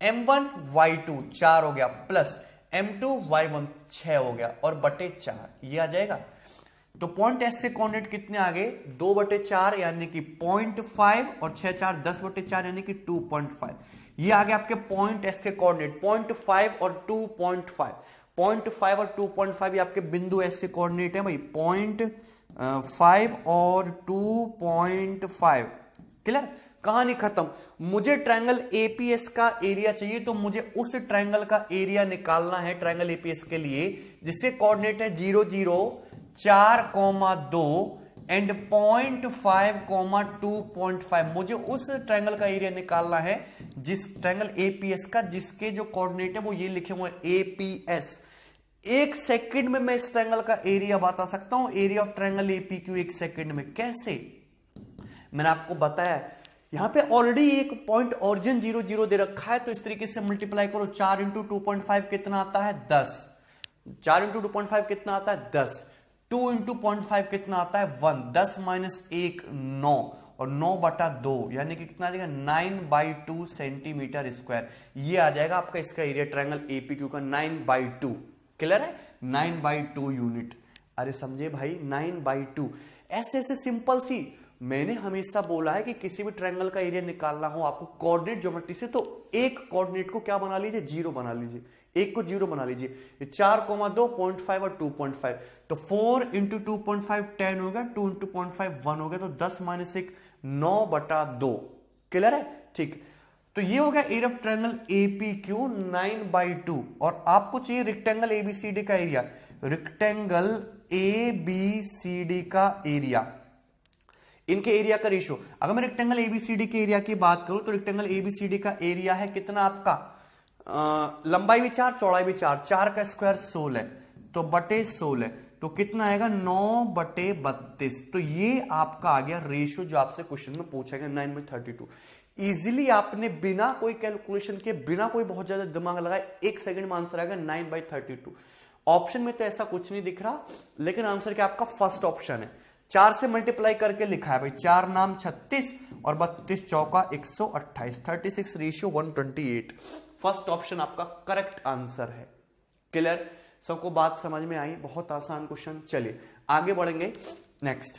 m1 y2 4 हो गया, प्लस m2 y1 6 हो गया और बटे 4, ये आ जाएगा। तो पॉइंट एस के कोऑर्डिनेट कितने आ गए 2/4 यानी कि 0.5 और 6 4 10/4 यानी कि 2.5। ये आ गया आपके पॉइंट एस के कोऑर्डिनेट 0.5 और 2.5। 0.5 और 2.5 ये आपके बिंदु एस के कोऑर्डिनेट है भाई, 0.5 और 2.5। क्लियर? कहानी खत्म। मुझे ट्रायंगल एपीएस का एरिया चाहिए, तो मुझे उस ट्रायंगल का एरिया निकालना है ट्रायंगल एपीएस के लिए, जिसके कोऑर्डिनेट है 0 0 4,2 एंड 0.5, 2.5। मुझे उस ट्रायंगल का एरिया निकालना है जिस ट्रायंगल एपीएस का, जिसके जो कोऑर्डिनेट है वो ये लिखे हुए हैं एपीएस। 1 सेकंड में मैं इस ट्रायंगल का एरिया बता सकता हूं, एरिया ऑफ ट्रायंगल एपीक्यू 1 सेकंड में। कैसे? मैंने आपको बताया, यहां पे ऑलरेडी एक पॉइंट ऑरिजिन 0 0 दे रखा है, तो इस तरीके से मल्टीप्लाई करो। 4 × 2.5 कितना आता है 10, 4 × 2.5 कितना आता है 10, 2 × 0.5 कितना आता है 1, 10 - 1 9 और 9/2 यानी कि कितना आ जाएगा 9/2 सेंटीमीटर स्क्वायर। ये आ जाएगा आपका इसका एरिया ट्रायंगल एपीक्यू का 9/2। क्लियर है? 9/2 यूनिट। अरे समझे भाई, 9/2। ऐसे ऐसे सिंपल सी मैंने हमेशा बोला है कि किसी भी ट्रायंगल का एरिया निकालना हो आपको कोऑर्डिनेट ज्योमेट्री से, तो एक कोऑर्डिनेट को क्या बना लीजिए, जीरो बना लीजिए, एक को जीरो बना लीजिए। 4,2 0.5 और 2.5, तो 4 इंटू 2.5 10 हो गया, 2 इंटू 0.5 1 हो गया, तो 10 माइनस 1 9/2। क्लियर है? ठीक, तो ये हो गया एरिया ऑफ ट्रायंगल APQ 9/2। और आपको चाहिए रेक्टेंगल ABCD का एरिया, रेक्टेंगल ABCD का एरिया, इनके एरिया का रेशियो। अगर मैं रेक्टेंगल ABCD के एरिया की बात करूं तो रेक्टेंगल ABCD का एरिया है कितना आपका, लंबाई भी 4 चौड़ाई भी 4, 4 का स्क्वायर 16, तो बटे 16, तो कितना आएगा 9/32। तो ये आपका आ गया रेशियो जो आपसे क्वेश्चन में पूछा गया 9/32। इजीली आपने बिना कोई कैलकुलेशन के, बिना कोई बहुत ज्यादा दिमाग लगाए 1 सेकंड में आंसर आएगा 9/32। ऑप्शन में तो ऐसा कुछ नहीं दिख रहा, लेकिन आंसर क्या आपका फर्स्ट ऑप्शन है। 4 से मल्टीप्लाई करके लिखा है भाई, 4 नाम 36 और 32 चौका 128, 36 रेशियो 128। फर्स्ट ऑप्शन आपका करेक्ट आंसर है। क्लियर? सबको बात समझ में आई? बहुत आसान क्वेश्चन। चलिए आगे बढ़ेंगे। Next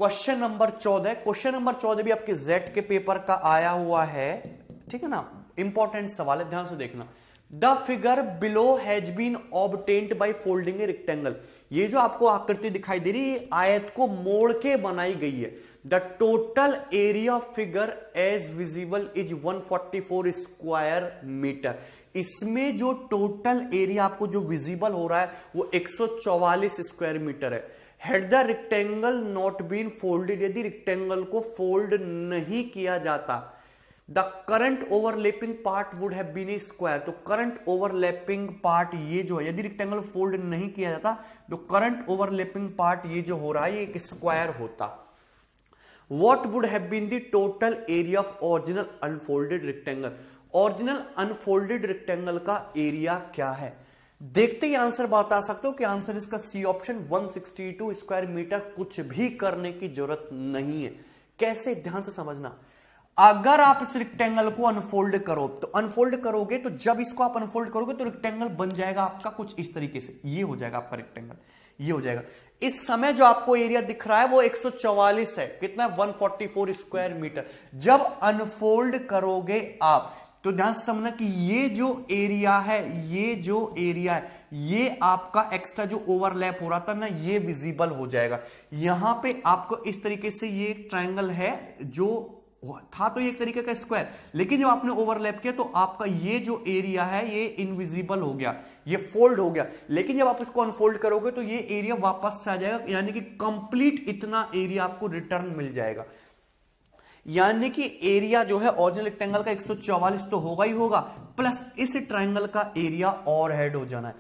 question number 14। Question number 14 भी आपके जेड के पेपर का आया हुआ है, ठीक है ना। इंपॉर्टेंट सवाल है, ध्यान से देखना। The figure below has been obtained by folding a rectangle. ये जो आपको आकृति दिखाई दे रही है, आयत को मोड़ के बनाई गई है। The total area of figure as visible is 144 square metre. इसमें जो टोटल एरिया आपको जो विजिबल हो रहा है वो 144 स्क्वायर मीटर है। Had the rectangle not been folded, यदि रेक्टेंगल को फोल्ड नहीं किया जाता, the current overlapping part would have been a square. तो करंट ओवरलैपिंग पार्ट ये जो है, यदि रेक्टेंगल फोल्ड नहीं किया जाता तो करंट ओवरलैपिंग पार्ट ये जो हो रहा है ये एक स्क्वायर होता। What would have been the total area of original unfolded rectangle. Original unfolded rectangle का एरिया क्या है? देखते ही आंसर बता सकते हो कि आंसर इसका सी ऑप्शन 162 स्क्वायर मीटर। कुछ भी करने की जरूरत नहीं है। कैसे? ध्यान से समझना। अगर आप इस रेक्टेंगल को अनफोल्ड करो, तो अनफोल्ड करोगे तो जब इसको आप अनफोल्ड करोगे तो रेक्टेंगल बन जाएगा आपका कुछ इस तरीके से। ये हो जाएगा आपका रेक्टेंगल, ये हो जाएगा। इस समय जो आपको एरिया दिख रहा है वो 144 है। कितना? 144 स्क्वायर मीटर। जब अनफोल्ड करोगे आप तो ध्यान से समझना कि ये जो एरिया है, ये जो एरिया है, ये आपका एक्स्ट्रा जो ओवरलैप हो रहा था ना, ये विजिबल हो जाएगा। यहां पे आपको इस तरीके से ये ट्रायंगल है जो था, तो ये एक तरीके का स्क्वायर, लेकिन जब आपने ओवरलैप किया तो आपका ये जो एरिया है ये इनविजिबल हो गया, ये फोल्ड हो गया। लेकिन जब आप इसको अनफोल्ड करोगे तो ये एरिया वापस से आ जाएगा, यानी कि कंप्लीट इतना एरिया आपको रिटर्न मिल जाएगा। यानी कि एरिया जो है ओरिजिनल रेक्टेंगल का 144 तो होगा ही होगा, प्लस इस ट्रायंगल का एरिया और ऐड हो जाना है।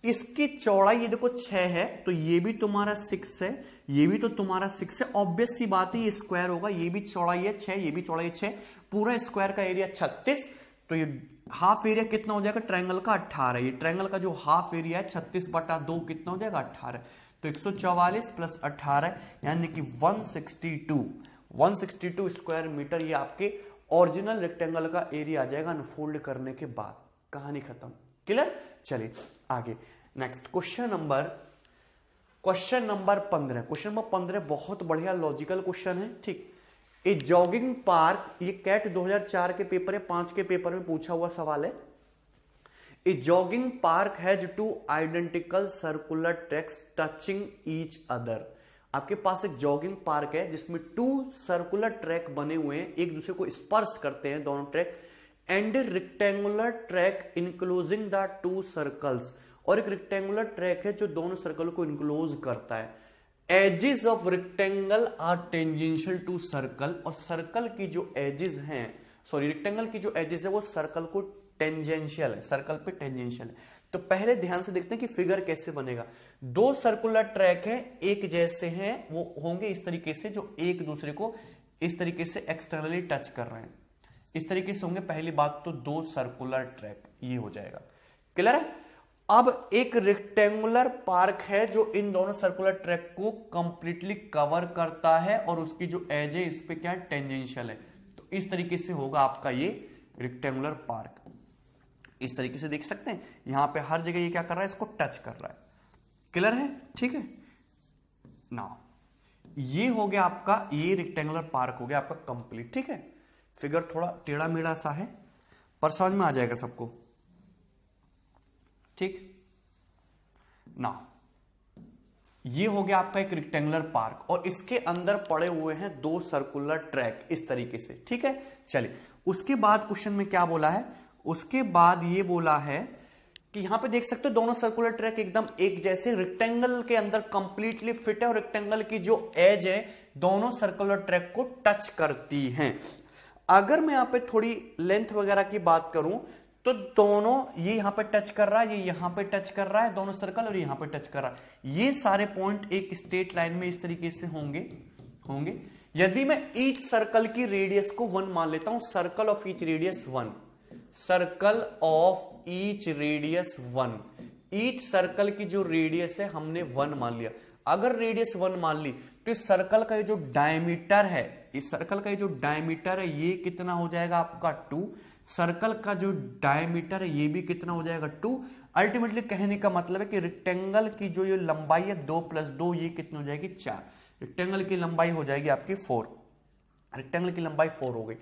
इसकी चौड़ाई ये देखो 6 है, तो ये भी तुम्हारा 6 है, ये भी तो तुम्हारा 6 है। ऑब्वियस सी बात है ये स्क्वायर होगा। ये भी चौड़ाई है 6, ये भी चौड़ाई है 6, पूरा स्क्वायर का एरिया 36। तो ये हाफ एरिया कितना हो जाएगा ट्रायंगल का? 18। ये ट्रायंगल का जो हाफ एरिया है 36/2 कितना हो जाएगा? 18। तो 144 प्लस 18 यानी कि 162 स्क्वायर मीटर ये आपके ओरिजिनल रेक्टेंगल का एरिया आ जाएगा अनफोल्ड करने के बाद। कहानी खत्म। क्लियर? चलिए आगे। Next question number 15। Question number 15 बहुत बढ़िया लॉजिकल क्वेश्चन है, ठीक। ए जॉगिंग पार्क, ये कैट 2004 के पेपर है, 5 के पेपर में पूछा हुआ सवाल है। A jogging park has 2 identical circular tracks touching each other. आपके पास एक जॉगिंग पार्क है जिसमें 2 सर्कुलर ट्रैक बने हुए हैं, एक दूसरे को स्पर्श करते हैं दोनों track, and rectangular track enclosing the 2 circles. और एक रेक्टेंगुलर ट्रैक है जो दोनों सर्कल को इनक्लोज करता है। Edges of rectangle are tangential to circle. और सर्कल की जो एजेस हैं, सॉरी रेक्टेंगल की जो एजेस है वो सर्कल को टेंजेंशियल है, सर्कल पे टेंजेंशियल है। तो पहले ध्यान से देखते हैं कि फिगर कैसे बनेगा। 2 सर्कुलर ट्रैक है, एक जैसे हैं, वो होंगे इस तरीके से, जो एक दूसरे को इस तरीके से एक्सटर्नली टच कर रहे हैं, इस तरीके से होंगे। पहली बात तो 2 सर्कुलर ट्रैक ये हो जाएगा। क्लियर है? अब एक रेक्टेंगुलर पार्क है जो इन दोनों सर्कुलर ट्रैक को कंप्लीटली कवर करता है और उसकी जो एज है इस पे क्या है? टेंजेंशियल है। तो इस तरीके से होगा आपका ये रेक्टेंगुलर पार्क। इस तरीके से देख सकते हैं, यहां पे हर जगह ये क्या कर रहा है? इसको टच कर रहा है। क्लियर है? ठीक है। नाउ ये हो गया आपका, ये रेक्टेंगुलर पार्क हो गया आपका कंप्लीट। ठीक है, फिगर थोड़ा टेढ़ा मेढ़ा सा है पर समझ में आ जाएगा सबको। ठीक ना, ये हो गया आपका एक रेक्टेंगुलर पार्क और इसके अंदर पड़े हुए हैं 2 सर्कुलर ट्रैक इस तरीके से। ठीक है, चलिए उसके बाद क्वेश्चन में क्या बोला है, उसके बाद ये बोला है कि यहां पे देख सकते हो दोनों सर्कुलर ट्रैक एकदम एक जैसे रेक्टेंगल के अंदर कंप्लीटली फिट है और रेक्टेंगल की जो एज है दोनों सर्कुलर ट्रैक को टच करती हैं। अगर मैं यहां पे थोड़ी लेंथ वगैरह की बात करूं तो दोनों, ये यहां पे टच कर रहा है, ये यहां पे टच कर रहा है दोनों सर्कल, और यहां पे टच कर रहा है। ये सारे पॉइंट एक स्ट्रेट लाइन में इस तरीके से होंगे। यदि मैं ईच सर्कल की रेडियस को 1 मान लेता हूं, circle of each radius 1, circle of each radius 1, each circle की जो रेडियस है हमने 1 मान लिया। अगर रेडियस 1 मान ली तो इस सर्कल का जो डायमीटर है, इस सर्कल का जो डायमीटर है ये कितना हो जाएगा आपका 2, सर्कल का जो डायमीटर है ये भी कितना हो जाएगा 2। अल्टीमेटली कहने का मतलब है कि रेक्टेंगल की जो ये लंबाई है 2 + 2 ये कितनी हो जाएगी 4। रेक्टेंगल की लंबाई हो जाएगी आपकी 4, रेक्टेंगल की लंबाई 4 हो गई।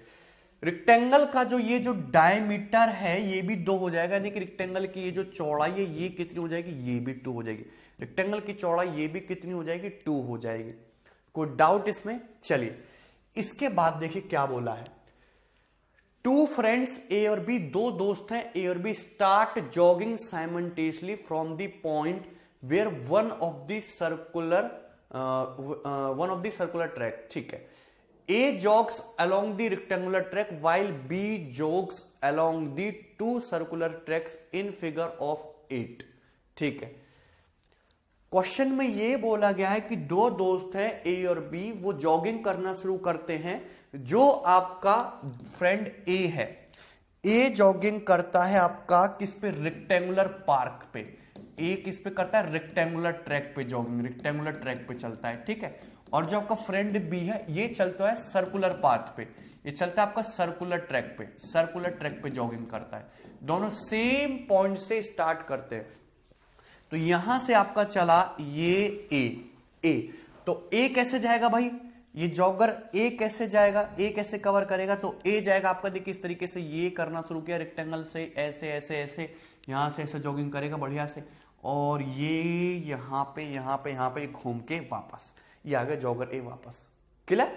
रेक्टेंगल का जो डायमीटर है ये भी 2 हो जाएगा, यानी कि रेक्टेंगल की ये जो चौड़ाई है ये कितनी हो जाएगी, ये भी 2 हो जाएगी। रेक्टेंगल की चौड़ाई ये भी कितनी हो जाएगी 2 हो जाएगी। कोई डाउट इसमें? चलिए इसके बाद देखिए क्या बोला है, 2 फ्रेंड्स ए और बी, 2 दोस्त हैं ए और B, start jogging simultaneously from the point where one of the circular track. ठीक है, A jogs along the rectangular track while B jogs along the 2 circular tracks in figure of 8। ठीक है, question में ये बोला गया है कि 2 दोस्त हैं A और B, वो जॉगिंग करना शुरू करते हैं। जो आपका फ्रेंड A है, A जॉगिंग करता है आपका किस पे, रेक्टेंगुलर पार्क पे। A किस पे करता है, रेक्टेंगुलर ट्रैक पे जॉगिंग, रेक्टेंगुलर ट्रैक पे चलता है। ठीक है, और जो आपका फ्रेंड बी है ये चलता है सर्कुलर पाथ पे, ये चलता है आपका सर्कुलर ट्रैक पे, सर्कुलर ट्रैक पे जॉगिंग करता है। दोनों सेम पॉइंट से स्टार्ट करते हैं। तो यहां से आपका चला ये ए, तो ए कैसे जाएगा भाई, ये जॉगर ए कैसे जाएगा, ए कैसे कवर करेगा, तो ए जाएगा आपका देखिए इस तरीके से, ये करना शुरू किया रेक्टेंगल से, ऐसे ऐसे ऐसे यहां से ऐसे जॉगिंग करेगा बढ़िया से, और ये यहां पे घूम के वापस ये आ गया जॉगर ए वापस। क्लियर?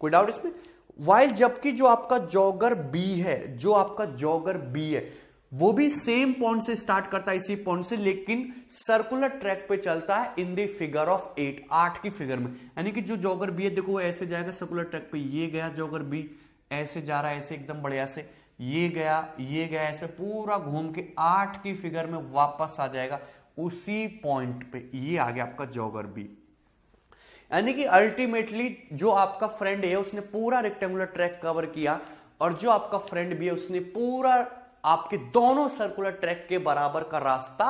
कोई डाउट इसमें? वाइल जबकि जो आपका जॉगर बी है, जो आपका जॉगर बी है वो भी सेम पॉइंट से स्टार्ट करता है, इसी पॉइंट से, लेकिन सर्कुलर ट्रैक पे चलता है इन द फिगर ऑफ 8, 8 की फिगर में। यानी कि जो जॉगर बी है देखो वो ऐसे जाएगा सर्कुलर ट्रैक पे, ये गया जॉगर बी, ऐसे जा रहा है ऐसे एकदम बढ़िया से, ये गया ऐसे पूरा घूम के 8 की फिगर में वापस आ जाएगा उसी पॉइंट पे। ये आ गया आपका जॉगर बी। यानी कि अल्टीमेटली जो आपका फ्रेंड है उसने पूरा रेक्टेंगुलर ट्रैक कवर किया, और जो आपका फ्रेंड भी है उसने पूरा आपके दोनों सर्कुलर ट्रैक के बराबर का रास्ता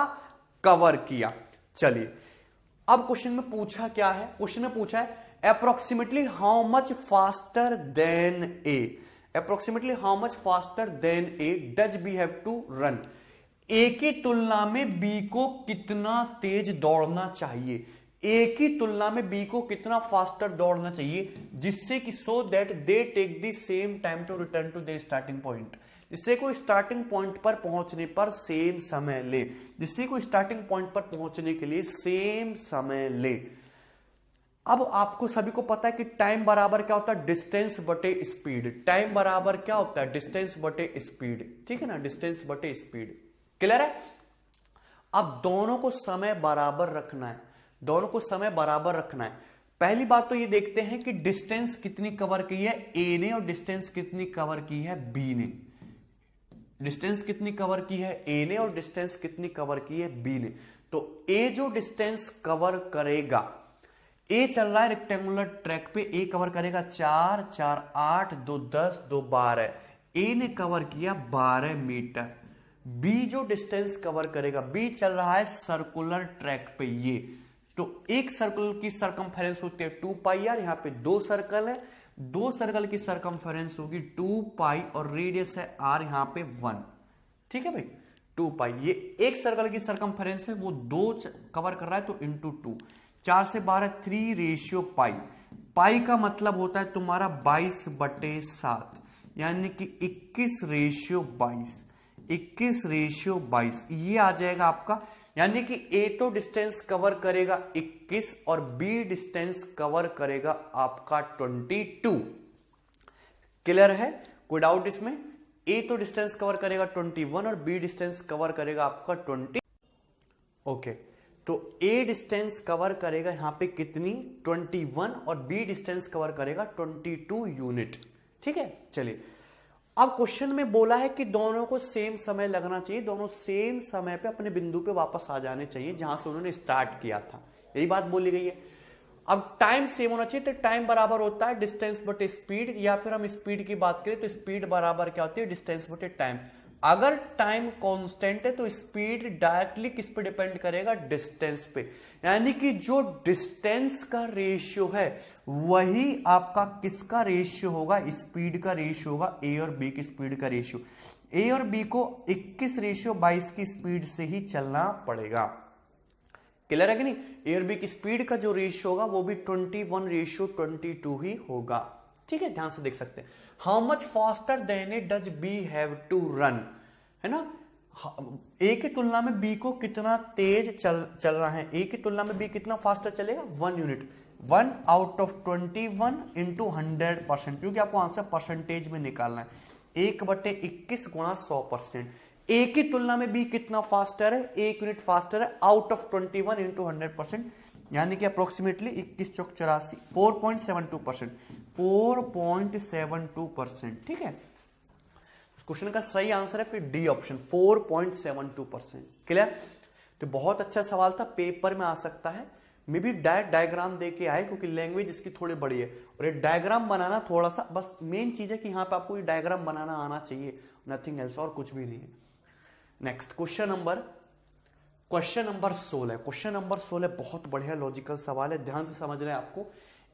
कवर किया। चलिए अब क्वेश्चन में पूछा क्या है, क्वेश्चन में पूछा है approximately how much faster than A, approximately how much faster than A does B have to run, A की तुलना में बी को कितना तेज दौड़ना चाहिए, ए की तुलना में बी को कितना फास्टर दौड़ना चाहिए, जिससे कि so that they take the same time to return to their starting point, जिससे कोई स्टार्टिंग पॉइंट पर पहुंचने पर सेम समय ले, जिससे कोई स्टार्टिंग पॉइंट पर पहुंचने के लिए सेम समय ले। अब आपको सभी को पता है कि टाइम बराबर क्या होता है, डिस्टेंस बटे स्पीड। टाइम बराबर क्या होता है, डिस्टेंस बटे स्पीड। ठीक है ना, डिस्टेंस बटे स्पीड। क्लियर है? अब दोनों को समय बराबर रखना है, दोनों को समय बराबर रखना है। पहली बात तो ये देखते हैं कि डिस्टेंस कितनी कवर की है ए ने और डिस्टेंस कितनी कवर की है बी ने। डिस्टेंस कितनी कवर की है ए ने और डिस्टेंस कितनी कवर की है बी ने। तो ए जो डिस्टेंस कवर करेगा, ए चल रहा है रेक्टेंगुलर ट्रैक पे, ए कवर करेगा 4, 4, 8, 2, 10, 2, 12, ए ने कवर किया 12 मीटर। बी जो डिस्टेंस कवर करेगा, बी चल रहा है सर्कुलर ट्रैक पे, ये तो एक सर्कल की सरकमफेरेंस होती है 2 पाई यार, यहां पे 2 सर्कल है, 2 सर्कल की सरकमफेरेंस होगी 2 पाई और रेडियस है आर यहां पे 1। ठीक है भाई, 2 पाई, ये एक सर्कल की सरकमफेरेंस है, वो 2 कवर कर रहा है तो इंटू 2। 4 से 12 3/पाई। पाई का मतलब होता है तुम्हारा 22/7, यानी कि 21/22, 21/22 ये आ जाएगा आपका। यानी कि ए तो डिस्टेंस कवर करेगा 21 और बी डिस्टेंस कवर करेगा आपका 22। क्लियर है, कोई डाउट इसमें? ए तो डिस्टेंस कवर करेगा 21 और बी डिस्टेंस कवर करेगा आपका 20। ओके, तो ए डिस्टेंस कवर करेगा यहां पे कितनी? 21 और बी डिस्टेंस कवर करेगा 22 यूनिट। ठीक है, चलिए अब क्वेश्चन में बोला है कि दोनों को सेम समय लगना चाहिए, दोनों सेम समय पे अपने बिंदु पे वापस आ जाने चाहिए जहां से उन्होंने स्टार्ट किया था, यही बात बोली गई है। अब टाइम सेम होना चाहिए, तो टाइम बराबर होता है डिस्टेंस बटे स्पीड, या फिर हम स्पीड की बात करें तो स्पीड बराबर क्या होती है? डिस्टेंस बटे टाइम। अगर टाइम कांस्टेंट है तो स्पीड डायरेक्टली किस पे डिपेंड करेगा? डिस्टेंस पे। यानी कि जो डिस्टेंस का रेशियो है वही आपका किसका रेशियो होगा? स्पीड का रेशियो होगा, ए और बी की स्पीड का रेशियो। ए और बी को 21/22 की स्पीड से ही चलना पड़ेगा। क्लियर है कि नहीं? ए और बी की स्पीड का जो रेशियो होगा वो भी 21/22 ही होगा। ठीक है, ध्यान से देख सकते हैं। How much faster than A does B have to run, है ना? ए की तुलना में बी को कितना तेज चल रहा है? ए की तुलना में बी कितना फास्टर चलेगा? 1 यूनिट। 1 आउट ऑफ 21 इंटू 100%, क्योंकि आपको आंसर परसेंटेज में निकालना है। 1/21 गुणा 100%। ए की तुलना में बी कितना फास्टर है? 1 यूनिट फास्टर है आउट ऑफ 21 इंटू 100%, यानी कि अप्रोक्सीमेटली 21 चौक 84, 4.72%, 4.72%। ठीक है, क्वेश्चन का सही आंसर है फिर डी ऑप्शन, 4.72%। क्लियर? तो बहुत अच्छा सवाल था, पेपर में आ सकता है। मे भी डायग्राम दे के आए क्योंकि लैंग्वेज इसकी थोड़ी बड़ी है, और ये डायग्राम बनाना थोड़ा सा, बस मेन चीज है कि यहाँ पे आपको ये डायग्राम बनाना आना चाहिए, नथिंग एल्स, और कुछ भी नहीं है। Next question number 16। Question number 16 बहुत बढ़िया लॉजिकल सवाल है, ध्यान से समझ रहे हैं आपको।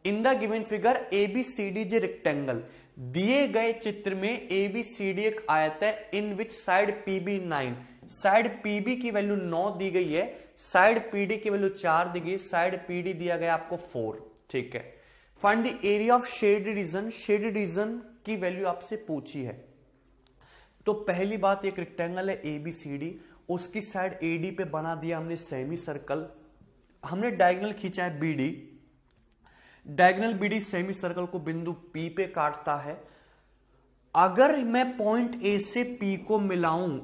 In the given figure ABCD जे रेक्टेंगल, दिए गए चित्र में ABCD एक आयत है, in which side PB 9, side PB की वैल्यू 9 दी गई है, साइड PD की वैल्यू 4 दी गई, साइड PD दिया गया आपको 4। ठीक है, find the area of shaded region, shaded region की वैल्यू आपसे पूछी है। तो पहली बात, एक रेक्टेंगल है ABCD, उसकी साइड AD पे बना दिया हमने सेमी सर्कल, हमने डायगोनल खींचा है BD, diagonal BD semi circle को बिंदु P पे काटता है। अगर मैं पॉइंट A से P को मिलाऊं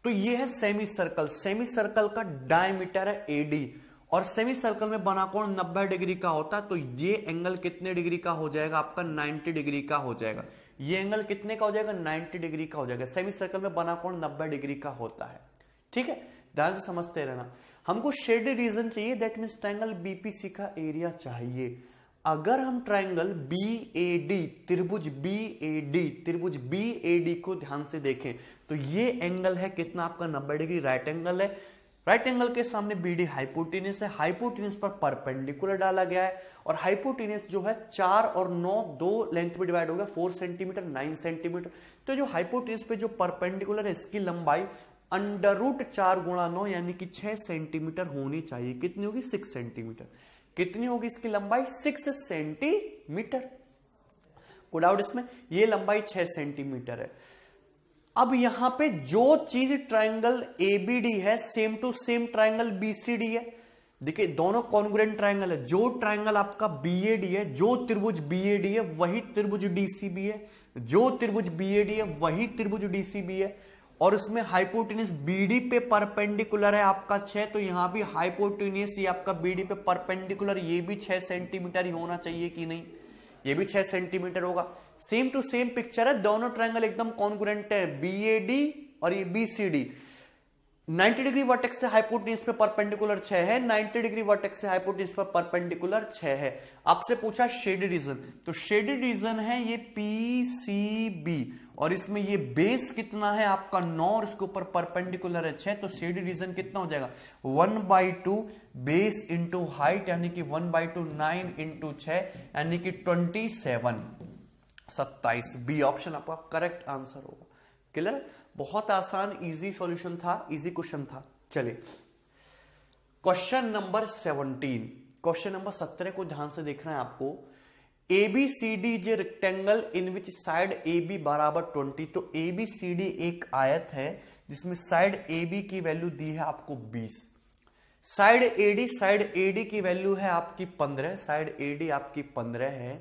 तो ये है सेमी सर्कल, सेमी सर्कल का डायमीटर है AD, और सेमी सर्कल में बना कोण 90 डिग्री का होता है, तो ये एंगल कितने डिग्री का हो जाएगा? आपका 90 डिग्री का हो जाएगा। ये एंगल कितने का हो जाएगा? 90 डिग्री का हो जाएगा। सेमी सर्कल में बना कोण 90 डिग्री का होता है। ठीक है, ध्यान से समझते रहना। हमको शेडेड रीजन चाहिए, दैट मींस ट्रायंगल BPC का एरिया चाहिए। अगर हम ट्रायंगल BAD, त्रिभुज BAD को ध्यान से देखें तो ये एंगल है कितना? आपका 90 डिग्री राइट एंगल है। राइट एंगल के सामने BD हाइपोटेनस है, हाइपोटेनस पर परपेंडिकुलर डाला गया है, और हाइपोटेनस जो है 4 और 9 दो लेंथ में डिवाइड हो गया, 4 सेंटीमीटर 9 सेंटीमीटर। तो जो हाइपोटेनस पे जो परपेंडिकुलर है इसकी लंबाई √4 गुणा 9 यानी कि 6 सेंटीमीटर होनी चाहिए। कितनी होगी? 6 सेंटीमीटर। कितनी होगी इसकी लंबाई? 6 सेंटीमीटर। कोई डाउट इसमें? ये लंबाई 6 सेंटीमीटर है। अब यहां पे जो चीज ट्रायंगल ABD है same to same triangle BCD है। देखिए दोनों कॉन्ग्रुएंट ट्रायंगल है। जो ट्रायंगल आपका BAD है, जो त्रिभुज BAD है वही त्रिभुज DCB है, जो त्रिभुज BAD है वही त्रिभुज DCB है, और उसमें हाइपोटेनस BD पे परपेंडिकुलर है आपका 6, तो यहां भी हाइपोटेनस ये आपका BD पे परपेंडिकुलर, ये भी 6 सेंटीमीटर ही होना चाहिए कि नहीं? ये भी 6 सेंटीमीटर होगा। सेम टू सेम पिक्चर है, दोनों ट्रायंगल एकदम कॉन्ग्रुएंट है, BAD और ये BCD। 90 डिग्री वर्टेक्स से हाइपोटेनस पे परपेंडिकुलर 6 है, 90 डिग्री वर्टेक्स से हाइपोटेनस पे परपेंडिकुलर 6 है। आपसे पूछा शेडेड रीजन, तो शेडेड रीजन है ये PCB, और इसमें ये बेस कितना है आपका 9 और इसके ऊपर परपेंडिकुलर है 6, तो शेडेड रीजन कितना हो जाएगा? 1/2 बेस इंटू हाइट, यानी कि 1/2 9 इंटू 6 यानी कि 27 बी ऑप्शन आपका करेक्ट आंसर होगा। क्लियर? बहुत आसान इजी सॉल्यूशन था, इजी क्वेश्चन था। चलिए क्वेश्चन नंबर 17। क्वेश्चन नंबर 17 को ध्यान से देखना है आपको। ABCD is a rectangle in which side AB बराबर 20। तो ABCD एक आयत है जिसमें साइड AB की वैल्यू दी है आपको 20। साइड AD की वैल्यू है आपकी 15। साइड AD आपकी 15 है।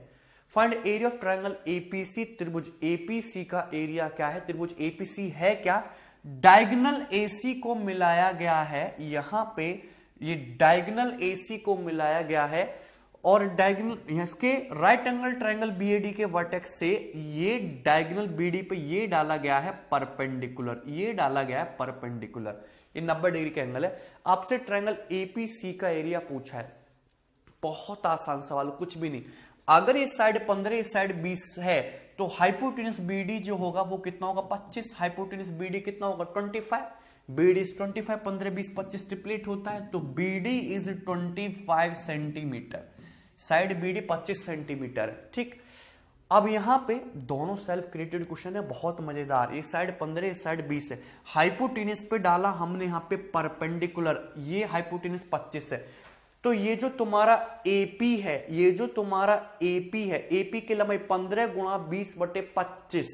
Find area of triangle APC। त्रिभुज APC का एरिया क्या है? त्रिभुज APC है क्या? डायगोनल AC को मिलाया गया है। यहां पे ये डायगोनल AC को मिलाया गया है और डायगोनल इसके राइट एंगल ट्रायंगल BAD के वर्टेक्स से ये डायगोनल BD पे ये डाला गया है परपेंडिकुलर। ये डाला गया है परपेंडिकुलर। ये 90 डिग्री का एंगल है। आपसे ट्रायंगल APC का एरिया पूछा है। बहुत आसान सवाल, कुछ भी नहीं। अगर ये साइड 15 ये साइड 20 है तो हाइपोटेनस BD जो होगा वो कितना होगा? 25। हाइपोटेनस BD कितना होगा? 25। BD is 25। 15 20 25 ट्रिपलेट होता है तो BD is 25 centimetre. Side BD 25 centimetre है। ठीक, अब यहां पे दोनों सेल्फ क्रिएटेड क्वेश्चन है, बहुत मजेदार। ये साइड 15 ये साइड 20 है। हाइपोटेनस पे डाला हमने यहां पे परपेंडिकुलर, ये हाइपोटेनस 25 है। तो ये जो तुम्हारा AP है, ये जो तुम्हारा AP है, AP की लंबाई 15 गुणा 20/25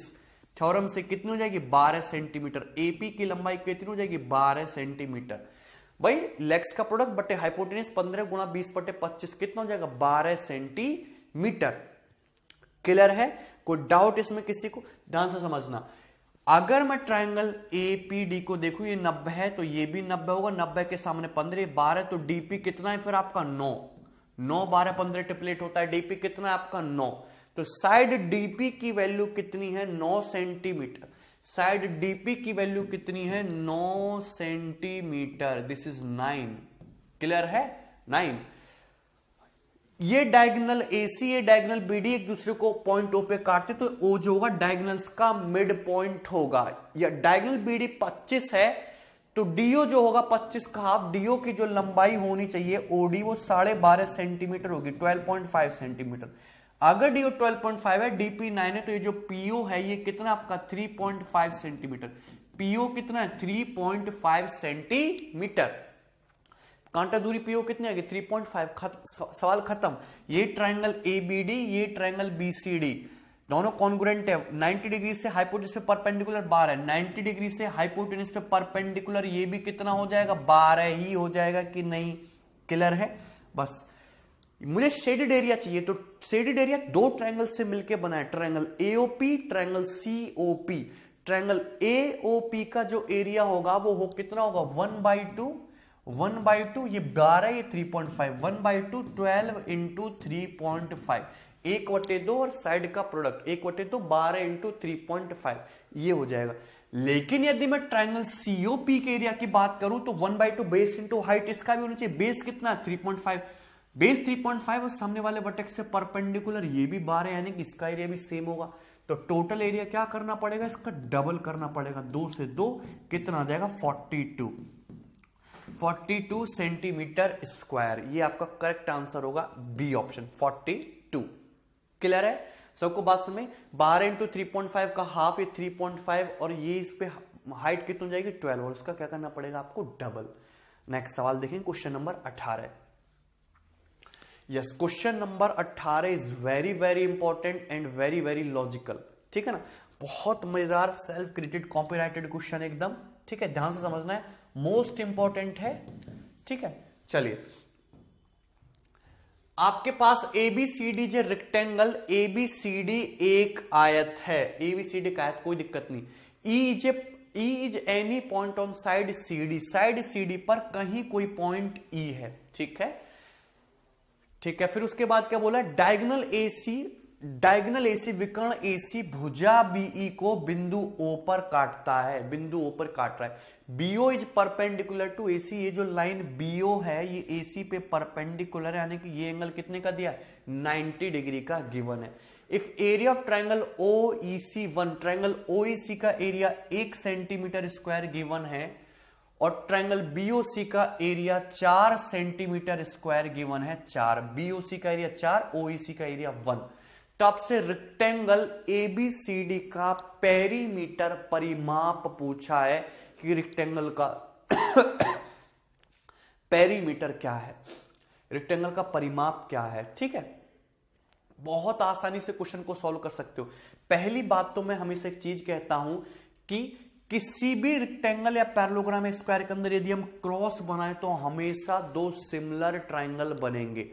थ्योरम से कितनी हो जाएगी? 12 सेंटीमीटर। AP की लंबाई कितनी हो जाएगी? 12 सेंटीमीटर। भाई लेग्स का प्रोडक्ट बटे हाइपोटेनस 15 गुणा 20/25 कितना हो जाएगा? 12 सेंटीमीटर। क्लियर है? कोई डाउट इसमें किसी को? ध्यान से समझना। अगर मैं ट्रायंगल APD को देखूं, ये 90 है तो ये भी 90 होगा। 90 के सामने 15 12 तो DP कितना है फिर आपका? 9। 9 12 15 ट्रिपलेट होता है। DP कितना है आपका? 9। तो साइड DP की वैल्यू कितनी है? 9 सेंटीमीटर। साइड DP की वैल्यू कितनी है? 9 सेंटीमीटर। This is 9। क्लियर है? 9। ये डायगोनल AC ये डायगोनल BD एक दूसरे को पॉइंट O पे काटते तो O जो होगा डायगोनल्स का मिड पॉइंट होगा। या डायगोनल BD 25 है तो DO जो होगा 25 का हाफ। DO की जो लंबाई होनी चाहिए OD वो 12.5 सेंटीमीटर होगी, 12.5 सेंटीमीटर। अगर DO 12.5 है, DP 9 है तो ये जो PO है ये कितना आपका? 3.5 सेंटीमीटर। PO कितना है? 3.5 सेंटीमीटर। कांटा दूरी PO कितनी आएगी? 3.5। सवाल खत्म। ये ट्रायंगल ABD ये ट्रायंगल BCD दोनों कॉन्ग्रुएंट है। 90 डिग्री से हाइपोटेनस पे परपेंडिकुलर 12 है। 90 डिग्री से हाइपोटेनस पे परपेंडिकुलर ये भी कितना हो जाएगा? 12 ही हो जाएगा कि नहीं? क्लियर है? बस मुझे शेडेड एरिया चाहिए तो शेडेड एरिया दो ट्रायंगल से मिलकर बना है। Triangle AOP triangle COP। Triangle AOP का जो एरिया होगा वो कितना होगा? 1/2 1/2 ये 12 ये 3.5 1/2 12 इंटू 3.5 1/2 और साइड का प्रोडक्ट 1/2 12 इंटू 3.5 ये हो जाएगा। लेकिन यदि मैं ट्रायंगल COP के एरिया की बात करूं तो 1/2 बेस इंटू हाइट इसका भी होना चाहिए। बेस कितना? 3.5। बेस 3.5 और सामने वाले वर्टेक्स से परपेंडिकुलर ये भी 12 यानी कि इसका एरिया भी सेम होगा। तो टोटल एरिया क्या करना पड़ेगा? इसका डबल करना पड़ेगा। 2 से 2 कितना आ जाएगा? 42 सेंटीमीटर स्क्वायर। ये आपका करेक्ट आंसर होगा बी ऑप्शन 42। क्लियर है? सबको बात समझ में? 12 इंटू 3.5 का हाफ ये 3.5 और ये इस पे हाइट कितनी हो जाएगी? 12 और उसका क्या करना पड़ेगा आपको? डबल। नेक्स्ट सवाल देखें, question number 18। Yes, question number 18 is very very important and very very logical. ठीक है ना? बहुत मजेदार सेल्फ क्रिएटेड कॉपीराइटेड क्वेश्चन एकदम। ठीक है, ध्यान से समझना है, मोस्ट इंपॉर्टेंट है। ठीक है, चलिए आपके पास ABCD जो रेक्टेंगल ABCD एक आयत है। ABCD का आयत, कोई दिक्कत नहीं। E is any point on side CD। Side CD पर कहीं कोई पॉइंट E है। ठीक है, ठीक है। फिर उसके बाद क्या बोला? डायगोनल AC विकर्ण AC भुजा BE को बिंदु O पर काटता है। बिंदु O पर काट रहा है। BO is perpendicular to AC। ये जो लाइन BO है ये AC पे परपेंडिकुलर है, यानी कि ये एंगल कितने का दिया है? 90 डिग्री का गिवन है। If area of triangle OEC1 triangle OEC का एरिया 1 सेंटीमीटर स्क्वायर गिवन है और ट्रायंगल BOC का एरिया 4 सेंटीमीटर स्क्वायर गिवन है। 4 BOC का एरिया 4 OEC का एरिया 1। तो आपसे रेक्टेंगल ABCD का पेरीमीटर परिमाप पूछा है कि रेक्टेंगल का पेरीमीटर क्या है। रेक्टेंगल का परिमाप क्या है, ठीक है। बहुत आसानी से क्वेश्चन को सॉल्व कर सकते हो। पहली बात तो मैं हमेशा एक चीज कहता हूं कि किसी भी रेक्टेंगल या पैरेललोग्राम या स्क्वायर के अंदर यदि हम क्रॉस बनाए तो हमेशा दो सिमिलर ट्राइंगल बनेंगे,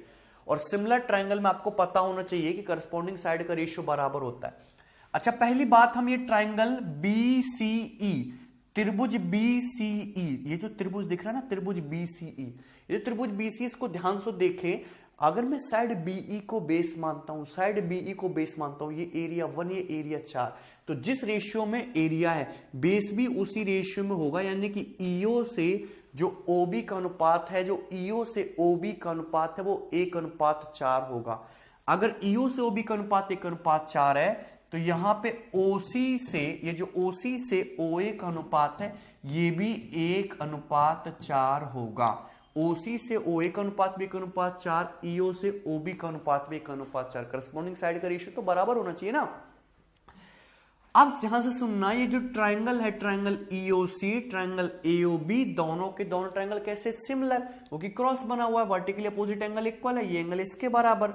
और सिमिलर ट्राइंगल में आपको पता होना चाहिए कि करस्पॉन्डिंग साइड का रेशियो बराबर होता है। अच्छा, पहली बात, हम ये ट्राइंगल BCE, त्रिभुज BCE, ये जो त्रिभुज दिख रहा है ना, त्रिभुज BCE, ये त्रिभुज BCE, इसको ध्यान से देखें। अगर मैं साइड BE को बेस मानता हूं, साइड BE को बेस मानता हूं, ये एरिया 1, ये एरिया 4, तो जिस रेशियो में एरिया है बेस भी उसी रेशियो में होगा, यानी कि EO से जो OB का अनुपात है, जो EO से OB का अनुपात है वो 1:4 होगा। अगर EO से OB का अनुपात 1:4 है तो यहां पे OC से, ये जो OC से OA का अनुपात है ये भी 1:4 होगा। OC से OA का अनुपात भी 1:4, EO से OB का अनुपात भी 1:4। करस्पॉन्डिंग साइड का रेशियो तो बराबर होना चाहिए ना। अब यहां से सुनना, ये जो ट्राइंगल है, ट्राइंगल EOC, ट्राइंगल AOB, दोनों के दोनों ट्राइंगल कैसे सिमिलर, क्योंकि क्रॉस बना हुआ है, वर्टिकली अपोजिट एंगल इक्वल है, ये एंगल इसके बराबर,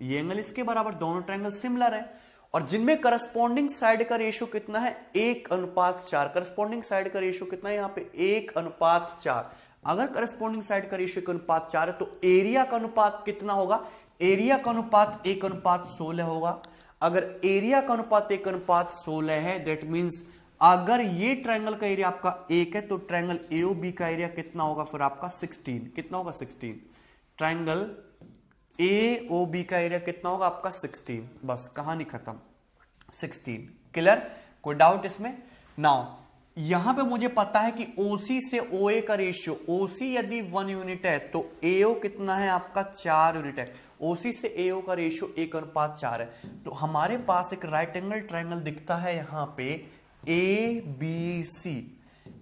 ये एंगल इसके बराबर, दोनों ट्राइंगल सिमिलर है। और जिनमें करस्पॉन्डिंग साइड का रेशियो कितना है, 1:4। करस्पॉन्डिंग साइड का रेशियो कितना है यहां पे, 1:4। अगर करस्पॉन्डिंग साइड का रेशियो 1:4 है तो एरिया का अनुपात कितना होगा, एरिया का अनुपात 1:16 होगा। अगर एरिया का अनुपात 1:16 है, दैट मींस अगर ये ट्राइंगल का एरिया आपका 1 है तो ट्राइंगल AOB का एरिया कितना होगा फिर आपका 16, कितना होगा 16। ट्राइंगल AOB का एरिया कितना होगा आपका 16, बस कहानी खत्म, 16। क्लियर, कोई डाउट इसमें? नाउ यहां पे मुझे पता है कि OC से OA का रेशियो, OC यदि 1 यूनिट है तो AO कितना है आपका 4 यूनिट है। OC से AO का रेशियो 1:4 है। तो हमारे पास एक राइट एंगल ट्राइंगल दिखता है यहां पे ABC,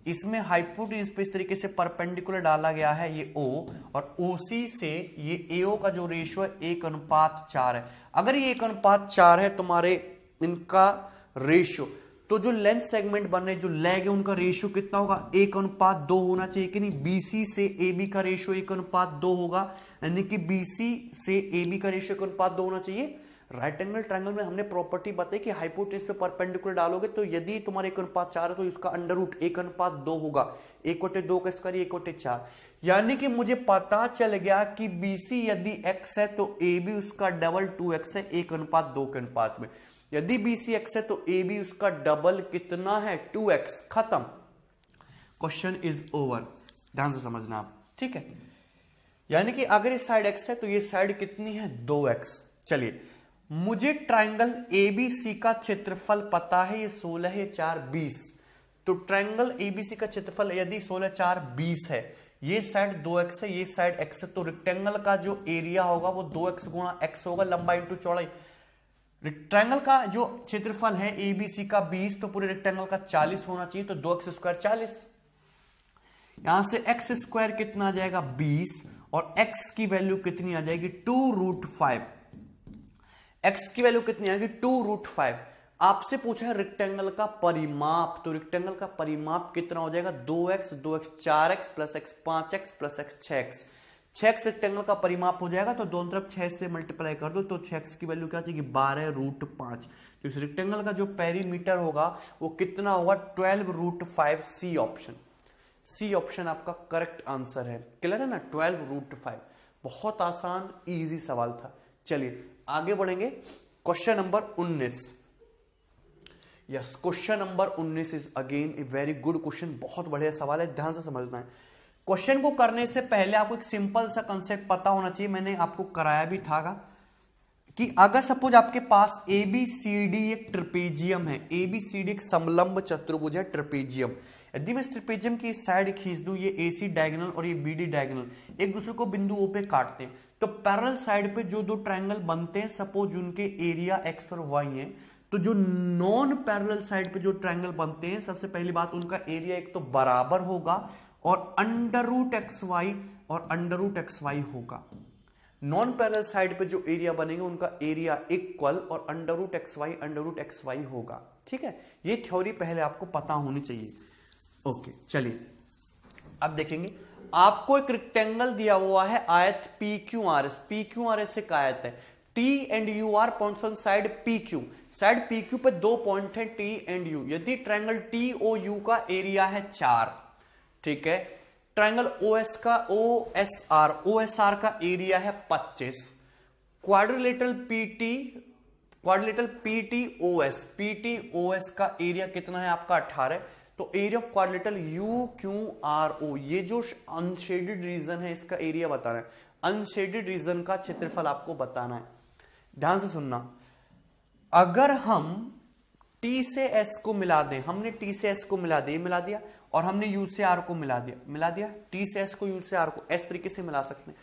इसमें हाइपोटेन्यूज पे इस तरीके से परपेंडिकुलर डाला गया है ये O, और OC से ये AO का जो रेशियो है 1:4 है। अगर ये 1:4 है तुम्हारे इनका रेशियो, तो जो लेंथ सेगमेंट बन रहे, जो लेग है, उनका रेशियो कितना होगा, 1:2 होना चाहिए कि नहीं। BC से AB का रेशियो 1:2 होगा, यानी कि BC से AB का रेशियो 1:2 होना चाहिए। राइट एंगल ट्रायंगल में हमने प्रॉपर्टी बताई कि हाइपोटेन्यूज पे परपेंडिकुलर डालोगे तो यदि तुम्हारे 1:4 है तो इसका अंडर रूट 1:2 होगा, 1/2 का स्क्वायर 1/4, यानी कि मुझे पता चल गया कि BC यदि x है तो AB उसका डबल 2x है, 1:2 के अनुपात में। यदि BC x है तो AB उसका डबल कितना है, 2x। खत्म, क्वेश्चन इज ओवर। ध्यान से समझना आप, ठीक है। यानी कि अगर इस साइड x है तो ये साइड कितनी है, 2x। चलिए, मुझे ट्राइंगल ABC का क्षेत्रफल पता है, ये 16 है, 4 20। तो ट्राइंगल ABC का क्षेत्रफल यदि 16 4 20 है, ये साइड 2x है, ये साइड x है, तो रेक्टेंगल का जो एरिया होगा वो 2x गुणा x होगा, लंबाई इंटू चौड़ाई। रेक्टेंगल का जो क्षेत्रफल है ABC का 20, तो पूरे रेक्टेंगल का 40 होना चाहिए, तो 2x स्क्वायर 40। यहां से x स्क्वायर कितना आ जाएगा 20, और x की वैल्यू कितनी आ जाएगी 2√5। x की वैल्यू कितनी आएगी 2√5। आपसे पूछा है रेक्टेंगल का परिमाप, तो रेक्टेंगल का परिमाप कितना हो जाएगा 2x 4x plus x 5x plus x 6x। 6x rectangle का परिमाप हो जाएगा, तो दोनों तरफ 6 से मल्टीप्लाई कर दो, तो 6x की वैल्यू क्या चाहिए 12√5। तो इस रेक्टेंगल का जो पेरीमीटर होगा वो कितना होगा 12√5। सी ऑप्शन, सी ऑप्शन आपका करेक्ट आंसर है। क्लियर है ना, 12√5। बहुत आसान इजी सवाल था। चलिए आगे बढ़ेंगे, question number 19। Yes, question number 19 is again a very good question, बहुत बढ़िया सवाल है, ध्यान से समझना है। क्वेश्चन को करने से पहले आपको एक सिंपल सा कंसेप्ट पता होना चाहिए, मैंने आपको कराया भी था कि अगर सपोज आपके पास ABCD एक ट्रेपेजियम है, ABCD एक समलंब चतुर्भुज है, ट्रेपेजियम। यदि मैं इस ट्रेपेजियम की साइड खींच दूं, ये AC डायगोनल और ये BD डायगोनल एक दूसरे को बिंदु O पे काटते हैं, तो पैरेलल साइड पे जो दो ट्रायंगल बनते हैं, सपोज उनके एरिया x और y है, तो जो नॉन पैरेलल साइड पे जो ट्रायंगल बनते हैं, सबसे पहली बात उनका एरिया एक तो बराबर होगा और √xy और √xy होगा। नॉन पैरेलल साइड पे जो एरिया बनेंगे उनका एरिया इक्वल और √xy होगा, ठीक है। ये थ्योरी पहले आपको पता होनी चाहिए। ओके, चलिए अब देखेंगे। आपको एक रेक्टेंगल दिया हुआ है आयत P Q R S. P Q R S एक आयत है। T and U are points on side P Q. Side P Q पे दो पॉइंट है टी एंड यू। यदि ट्रायंगल टी ओ यू का एरिया है 4, ठीक है, ट्रायंगल ओ एस का ओ एस आर का एरिया है 25, क्वाड्रिलेटरल पीटी ओ एस का एरिया कितना है आपका 18, तो area of quadrilateral you Q R O, ये जो अनशेडेड रीजन है इसका एरिया बताना है। अनशेडेड रीजन का क्षेत्रफल आपको बताना है। ध्यान से सुनना, अगर हम T से S को मिला दें, हमने T से S को मिला दिया, और हमने U से R को मिला दिया, T से S को U से R को S तरीके से मिला सकते हैं।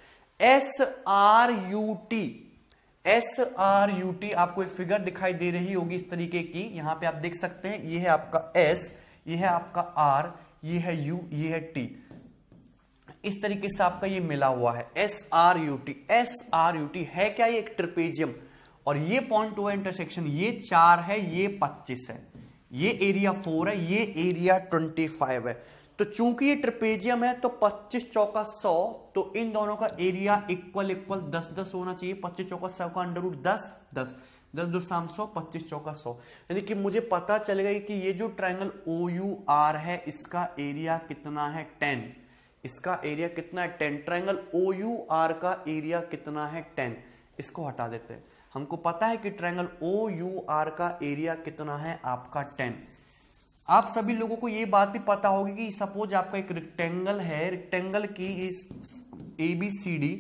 SRUT आपको एक फिगर दिखाई दे रही होगी इस तरीके की, यहां पे आप देख सकते हैं, ये है आपका S, ये है आपका R, ये है U, ये है T, इस तरीके से आपका ये मिला हुआ है SRUT है क्या? ये एक ट्रेपेजियम, और ये पॉइंट हुआ इंटरसेक्शन, ये 4 है, ये 25 है, ये एरिया 4 है, ये एरिया 25 है। तो चूंकि ये ट्रेपेजियम है तो 25 चौका 100, तो इन दोनों का एरिया इक्वल 10-10 होना चाहिए। 25 चौका 100 का अंडर रूट 10, 10 2 100, 25 चौका 100, यानी कि मुझे पता चलेगा कि ये जो ट्रायंगल OUR है इसका एरिया कितना है 10, इसका एरिया कितना है 10, ट्रायंगल OUR का एरिया कितना है 10। इसको हटा देते हैं, हमको पता है कि ट्रायंगल OUR का एरिया कितना है आपका 10। आप सभी लोगों को ये बात भी पता होगी कि सपोज आपका एक रेक्टेंगल है, रेक्टेंगल की इस ABCD,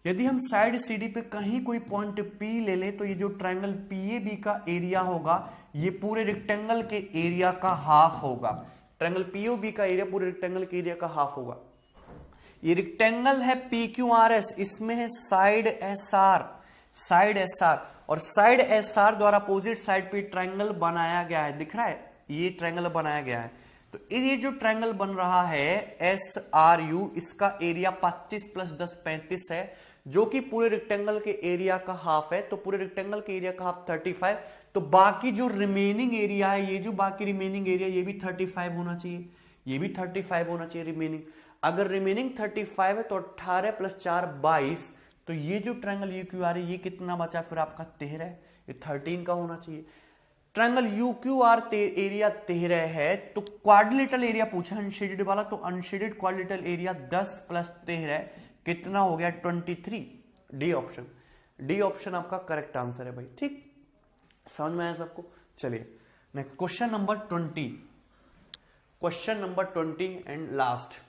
यदि हम साइड CD पे कहीं कोई पॉइंट P ले ले, तो ये जो ट्रायंगल PAB का एरिया होगा ये पूरे रेक्टेंगल के एरिया का हाफ होगा। ट्रायंगल POB का एरिया पूरे रेक्टेंगल के एरिया का हाफ होगा। ये रेक्टेंगल है PQRS, इसमें है साइड SR, और साइड SR द्वारा अपोजिट साइड पे ट्रायंगल बनाया गया है, दिख रहा है, ये ट्रायंगल बनाया गया है। तो ये जो ट्रायंगल बन रहा है SRU, इसका एरिया 25 + 10 35 है, जो कि पूरे रेक्टेंगल के एरिया का हाफ है। तो पूरे रेक्टेंगल के एरिया का हाफ 35, तो बाकी जो रिमेनिंग एरिया है, ये जो बाकी रिमेनिंग एरिया, ये भी 35 होना चाहिए, ये भी 35 होना चाहिए रिमेनिंग। अगर रिमेनिंग 35 है तो 18 + 4 22, तो ये जो ट्रायंगल UQR है ये कितना बचा फिर आपका 13, ये 13 का होना चाहिए। ट्रायंगल UQR एरिया 13 है, तो क्वाड्रिलेटरल एरिया पूछा अनशेडेड वाला, तो अनशेडेड क्वाड्रिलेटरल एरिया 10 + 13 कितना हो गया 23। डी ऑप्शन आपका करेक्ट आंसर है भाई। ठीक, समझ में आया सबको? चलिए next question number 20 and last.